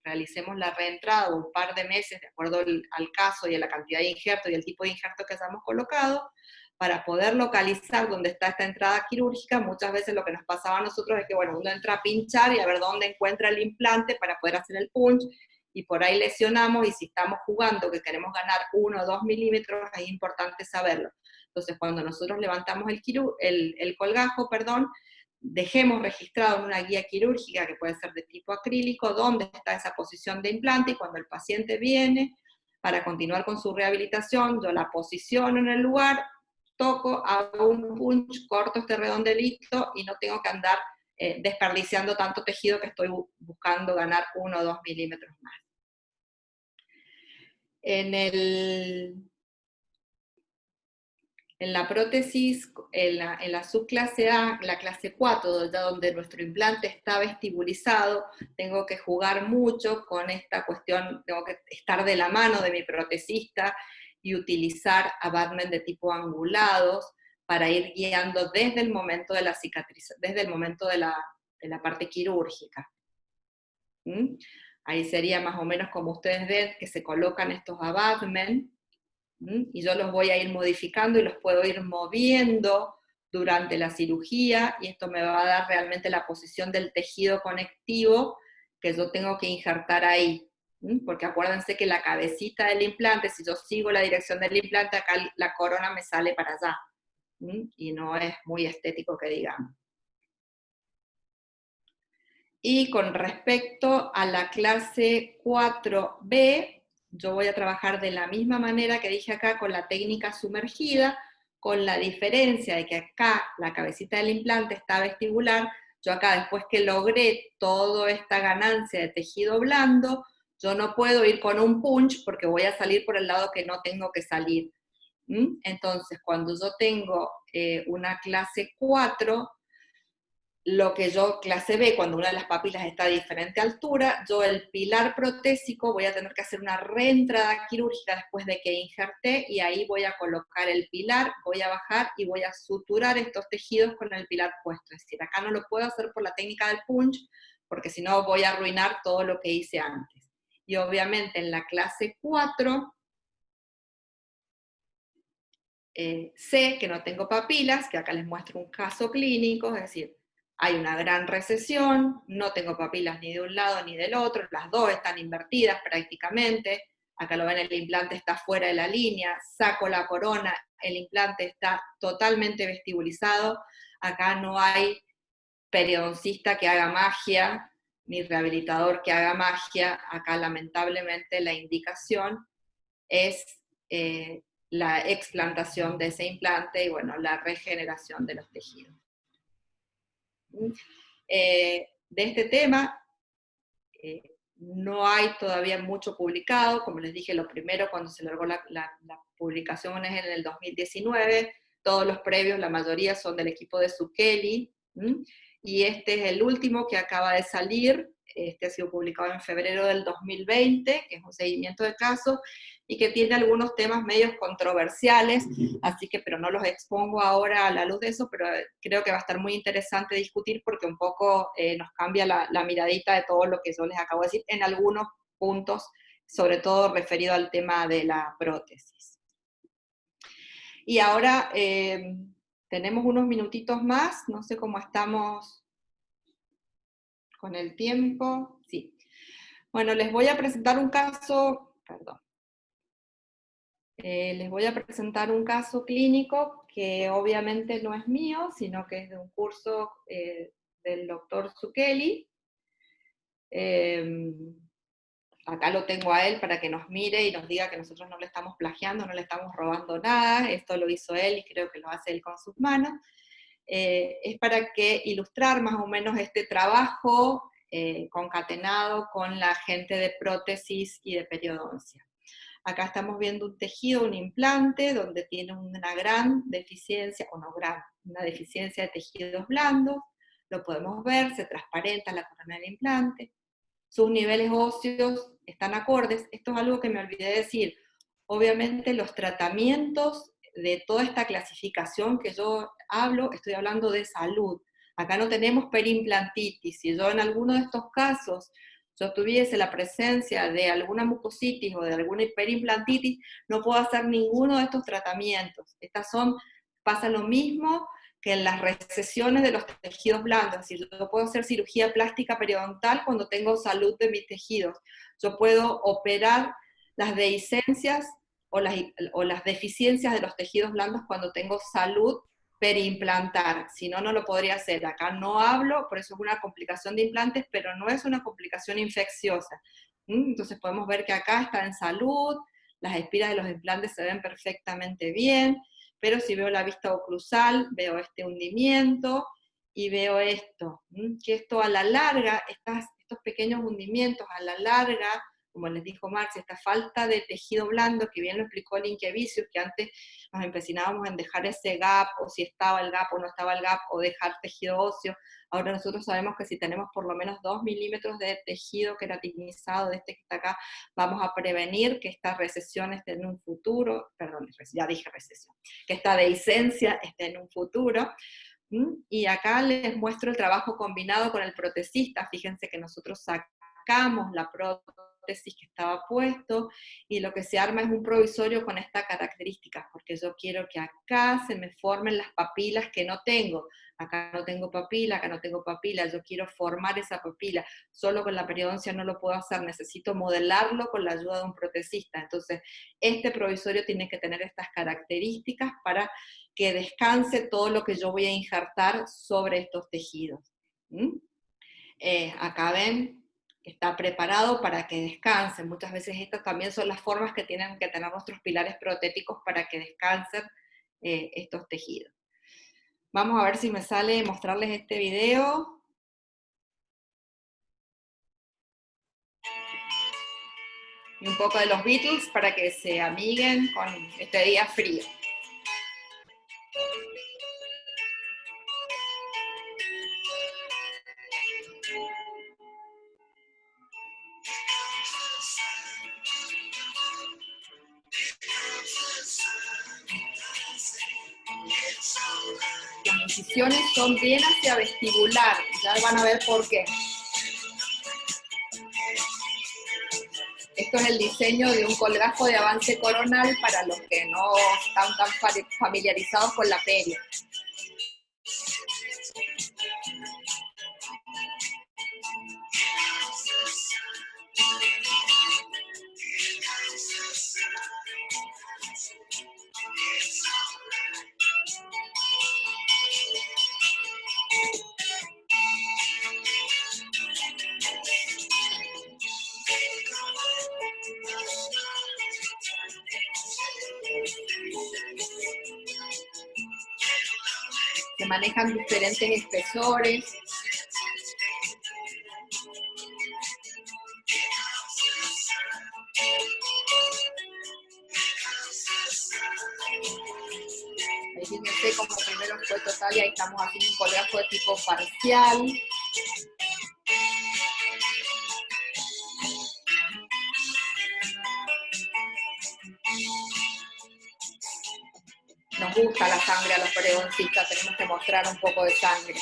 Speaker 2: realicemos la reentrada, o un par de meses, de acuerdo al caso y a la cantidad de injerto y el tipo de injerto que hayamos colocado, para poder localizar dónde está esta entrada quirúrgica, muchas veces lo que nos pasaba a nosotros es que, bueno, uno entra a pinchar y a ver dónde encuentra el implante para poder hacer el punch, y por ahí lesionamos, y si estamos jugando que queremos ganar 1 o 2 milímetros, es importante saberlo. Entonces, cuando nosotros levantamos el colgajo, dejemos registrado en una guía quirúrgica, que puede ser de tipo acrílico, dónde está esa posición de implante, y cuando el paciente viene para continuar con su rehabilitación, yo la posiciono en el lugar, toco, hago un punch, corto este redondelito, y no tengo que andar desperdiciando tanto tejido que estoy buscando ganar 1 o 2 milímetros más. En la prótesis, en la subclase A, la clase 4, donde nuestro implante está vestibulizado, tengo que jugar mucho con esta cuestión, tengo que estar de la mano de mi protesista y utilizar abutment de tipo angulados para ir guiando desde el momento de la cicatrización, desde el momento de la parte quirúrgica. ¿Mm? Ahí sería más o menos como ustedes ven que se colocan estos abutment, y yo los voy a ir modificando y los puedo ir moviendo durante la cirugía, y esto me va a dar realmente la posición del tejido conectivo que yo tengo que injertar ahí. Porque acuérdense que la cabecita del implante, si yo sigo la dirección del implante, acá la corona me sale para allá, y no es muy estético que digamos. Y con respecto a la clase 4B, yo voy a trabajar de la misma manera que dije acá con la técnica sumergida, con la diferencia de que acá la cabecita del implante está vestibular. Yo acá, después que logré toda esta ganancia de tejido blando, yo no puedo ir con un punch porque voy a salir por el lado que no tengo que salir. Entonces, cuando yo tengo una clase 4, lo que yo, clase B, cuando una de las papilas está a diferente altura, yo el pilar protésico voy a tener que hacer una reentrada quirúrgica después de que injerté, y ahí voy a colocar el pilar, voy a bajar y voy a suturar estos tejidos con el pilar puesto. Es decir, acá no lo puedo hacer por la técnica del punch, porque si no voy a arruinar todo lo que hice antes. Y obviamente en la clase 4, sé que no tengo papilas, que acá les muestro un caso clínico, es decir, hay una gran recesión, no tengo papilas ni de un lado ni del otro, las dos están invertidas prácticamente, acá lo ven, el implante está fuera de la línea, saco la corona, el implante está totalmente vestibulizado, acá no hay periodoncista que haga magia, ni rehabilitador que haga magia, acá lamentablemente la indicación es la explantación de ese implante y, bueno, la regeneración de los tejidos. De este tema no hay todavía mucho publicado. Como les dije, lo primero, cuando se largó la publicación, es en el 2019, todos los previos, la mayoría son del equipo de Zucchelli, y este es el último que acaba de salir. Este ha sido publicado en febrero del 2020, que es un seguimiento de casos, y que tiene algunos temas medios controversiales, así que, pero no los expongo ahora a la luz de eso, pero creo que va a estar muy interesante discutir, porque un poco nos cambia la miradita de todo lo que yo les acabo de decir, en algunos puntos, sobre todo referido al tema de la prótesis. Y ahora tenemos unos minutitos más, no sé cómo estamos con el tiempo. Sí. Bueno, les voy a presentar un caso, perdón. Les voy a presentar un caso clínico que obviamente no es mío, sino que es de un curso del doctor Zucchelli. Acá lo tengo a él para que nos mire y nos diga que nosotros no le estamos plagiando, no le estamos robando nada, esto lo hizo él y creo que lo hace él con sus manos. Es para que ilustrar más o menos este trabajo concatenado con la gente de prótesis y de periodoncia. Acá estamos viendo un tejido, un implante, donde tiene una gran deficiencia, o no gran, una deficiencia de tejidos blandos, lo podemos ver, se transparenta la corona del implante, sus niveles óseos están acordes. Esto es algo que me olvidé decir. Obviamente los tratamientos de toda esta clasificación que yo hablo, estoy hablando de salud. Acá no tenemos perimplantitis. Si yo en alguno de estos casos yo tuviese la presencia de alguna mucositis o de alguna perimplantitis, no puedo hacer ninguno de estos tratamientos. Pasa lo mismo que en las recesiones de los tejidos blandos. Es decir, yo puedo hacer cirugía plástica periodontal cuando tengo salud de mis tejidos. Yo puedo operar las dehiscencias o las deficiencias de los tejidos blandos cuando tengo salud periimplantar, si no, no lo podría hacer. Acá no hablo, por eso es una complicación de implantes, pero no es una complicación infecciosa. Entonces podemos ver que acá está en salud, las espiras de los implantes se ven perfectamente bien, pero si veo la vista oclusal, veo este hundimiento, y veo esto, que esto a la larga, estos pequeños hundimientos a la larga, como les dijo Marcia, esta falta de tejido blando, que bien lo explicó Linkevicius, que antes nos empecinábamos en dejar ese gap, o si estaba el gap o no estaba el gap, o dejar tejido óseo. Ahora nosotros sabemos que si tenemos por lo menos 2 milímetros de tejido queratinizado, de este que está acá, vamos a prevenir que esta recesión esté en un futuro, perdón, ya dije recesión, que esta dehiscencia esté en un futuro. Y acá les muestro el trabajo combinado con el protesista. Fíjense que nosotros sacamos la prótesis que estaba puesto, y lo que se arma es un provisorio con estas características, porque yo quiero que acá se me formen las papilas que no tengo. Acá no tengo papila, acá no tengo papila, yo quiero formar esa papila. Solo con la periodoncia no lo puedo hacer, necesito modelarlo con la ayuda de un protesista. Entonces, este provisorio tiene que tener estas características para que descanse todo lo que yo voy a injertar sobre estos tejidos. Acá ven que está preparado para que descansen. Muchas veces estas también son las formas que tienen que tener nuestros pilares protéticos para que descansen estos tejidos. Vamos a ver si me sale mostrarles este video. Y un poco de los Beatles para que se amiguen con este día frío. Las incisiones son bien hacia vestibular, ya van a ver por qué. Esto es el diseño de un colgajo de avance coronal para los que no están tan familiarizados con la perio. Se manejan diferentes espesores. Ahí tienen fíjense como primero fue total y ahí estamos haciendo un colgajo de tipo parcial. Nos gusta la sangre a los pregoncistas, tenemos que mostrar un poco de sangre.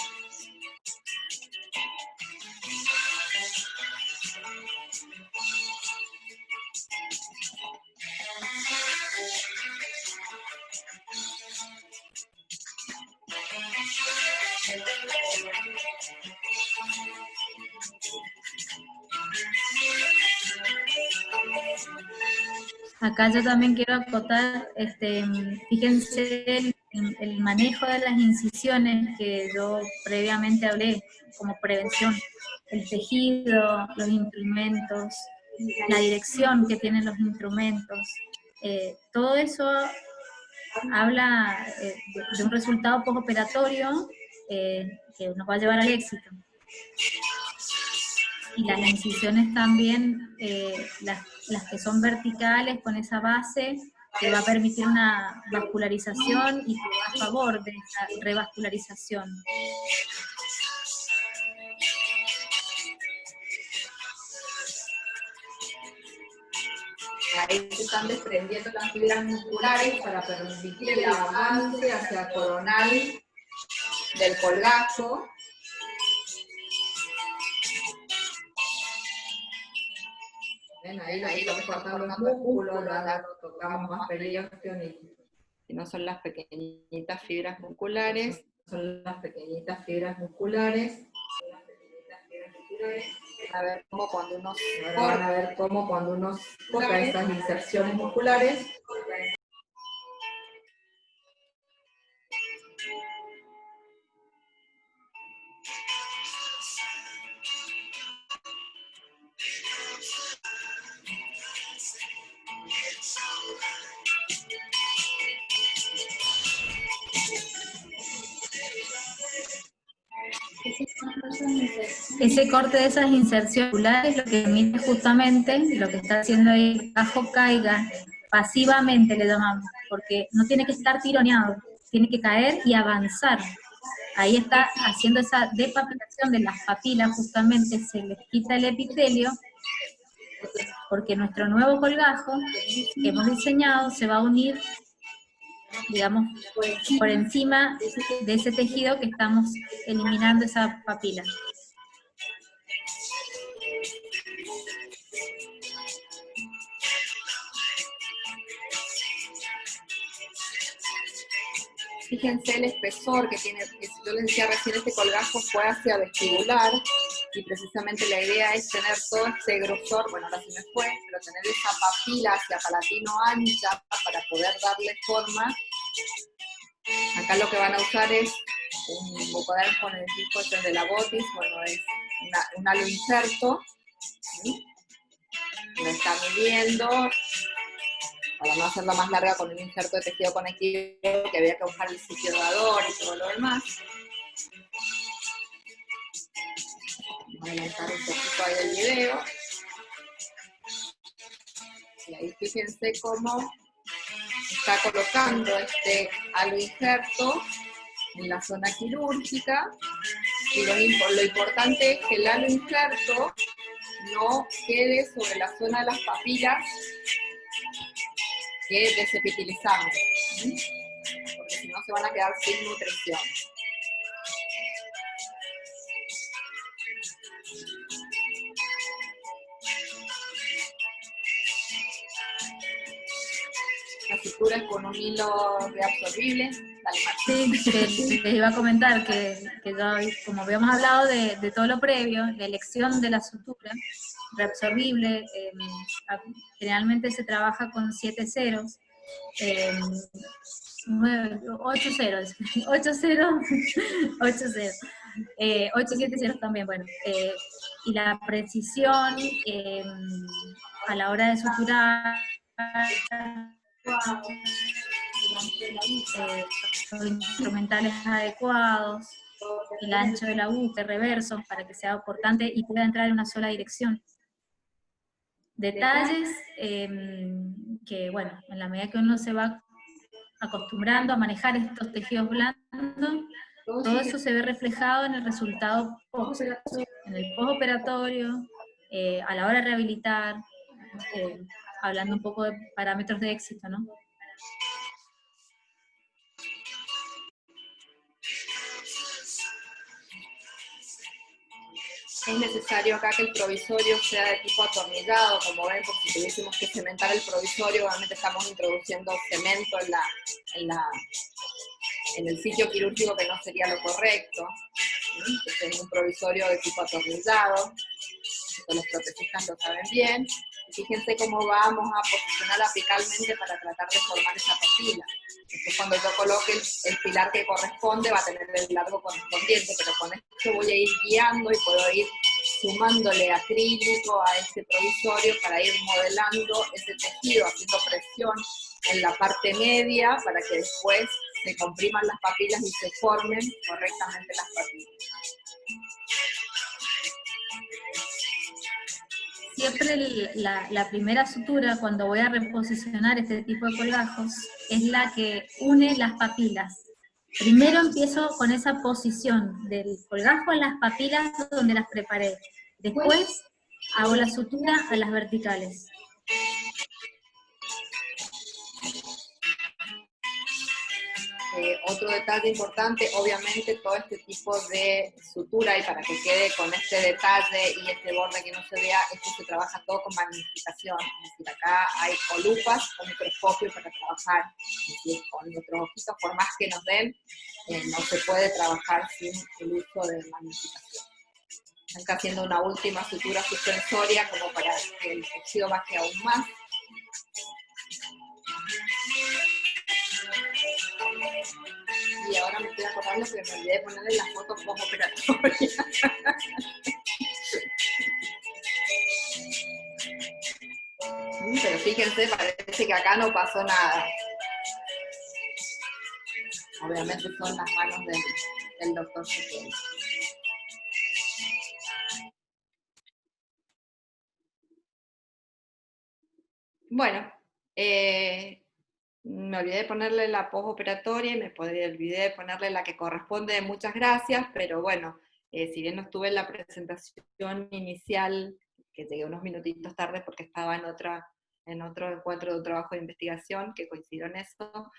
Speaker 1: Acá yo también quiero acotar, fíjense el manejo de las incisiones que yo previamente hablé como prevención, el tejido, los instrumentos, la dirección que tienen los instrumentos, todo eso habla de un resultado postoperatorio que nos va a llevar al éxito. Y las incisiones también, las que son verticales con esa base, que va a permitir una vascularización y que va a favor de esa revascularización.
Speaker 2: Ahí se están desprendiendo las fibras musculares para permitir el avance hacia el coronal del colgajo. ¿Ven? Ahí lo que estamos cortando el músculo, ahora tocamos más periosteum y no son las pequeñitas fibras musculares, son las pequeñitas fibras musculares. A ver cómo cuando uno van a ver cómo cuando uno corta estas inserciones musculares.
Speaker 1: Ese corte de esas inserciones musculares lo que permite justamente, lo que está haciendo ahí, el colgajo caiga pasivamente, le llamamos, porque no tiene que estar tironeado, tiene que caer y avanzar. Ahí está haciendo esa depapilación de las papilas, justamente se les quita el epitelio, porque nuestro nuevo colgajo que hemos diseñado se va a unir, digamos, por encima de ese tejido que estamos eliminando esa papila.
Speaker 2: Fíjense el espesor que tiene, que yo les decía recién, este colgajo fue hacia vestibular, y precisamente la idea es tener todo este grosor, bueno ahora se me fue, pero tener esa papila hacia palatino ancha para poder darle forma. Acá lo que van a usar es un bucoderm con el disco de la botis, bueno es un halo inserto, ¿sí? Lo está midiendo, para no hacerla más larga con un injerto de tejido conectivo, que había que buscar el sitio dador y todo lo demás. Voy a adelantar un poquito ahí el video. Y ahí fíjense cómo está colocando este halo injerto en la zona quirúrgica. Y lo importante es que el halo injerto no quede sobre la zona de las papilas que desepitilizamos, porque si no se van a quedar sin nutrición. La sutura es con un hilo reabsorbible.
Speaker 1: Sí, que les iba a comentar que yo, como habíamos hablado de todo lo previo, la elección de la sutura reabsorbible, generalmente se trabaja con 7 ceros, 8 ceros, 8 ceros, 8 ceros, 8, 7 ceros también, bueno, y la precisión a la hora de suturar, los instrumentales adecuados, el ancho de la aguja, el reverso, para que sea cortante y pueda entrar en una sola dirección. Detalles que, bueno, en la medida que uno se va acostumbrando a manejar estos tejidos blandos, todo eso se ve reflejado en el resultado en el postoperatorio, a la hora de rehabilitar, hablando un poco de parámetros de éxito, ¿no?
Speaker 2: Es necesario acá que el provisorio sea de tipo atornillado, como ven, porque si tuviésemos que cementar el provisorio, obviamente estamos introduciendo cemento en el sitio quirúrgico, que no sería lo correcto. Entonces es un provisorio de tipo atornillado, esto los protegistas lo saben bien. Y fíjense cómo vamos a posicionar apicalmente para tratar de formar esa papila. Entonces cuando yo coloque el pilar que corresponde, va a tener el largo correspondiente, pero con esto voy a ir guiando y puedo ir sumándole acrílico a este provisorio para ir modelando ese tejido, haciendo presión en la parte media para que después se compriman las papilas y se formen correctamente las papilas.
Speaker 1: Siempre la primera sutura, cuando voy a reposicionar este tipo de colgajos, es la que une las papilas. Primero empiezo con esa posición del colgajo en las papilas donde las preparé. Después hago la sutura a las verticales.
Speaker 2: Otro detalle importante, obviamente todo este tipo de sutura, y para que quede con este detalle y este borde que no se vea, esto se trabaja todo con magnificación. Es decir, acá hay lupas o microscopio para trabajar. Es decir, con nuestros ojitos, por más que nos den, no se puede trabajar sin el uso de magnificación. Acá haciendo una última sutura suspensoria como para que el tejido baje aún más. Y ahora me estoy acordando que me olvidé de ponerle las fotos posoperatorias. Pero fíjense, parece que acá no pasó nada. Obviamente son las manos del doctor Chequel. Bueno, me olvidé de ponerle la postoperatoria y me olvidé de ponerle la que corresponde, muchas gracias, pero bueno, si bien no estuve en la presentación inicial, que llegué unos minutitos tarde porque estaba en otro encuentro de un trabajo de investigación que coincidió en eso,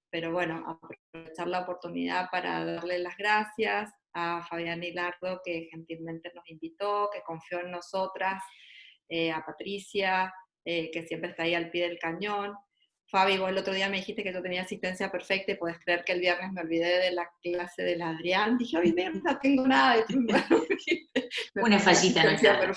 Speaker 2: pero bueno, aprovechar la oportunidad para darle las gracias a Fabián Hilardo, que gentilmente nos invitó, que confió en nosotras, a Patricia, que siempre está ahí al pie del cañón. Fabi, vos el otro día me dijiste que yo tenía asistencia perfecta y podés creer que el viernes me olvidé de la clase del Adrián. Dije, hoy viernes no tengo nada.
Speaker 5: Una fallita no está.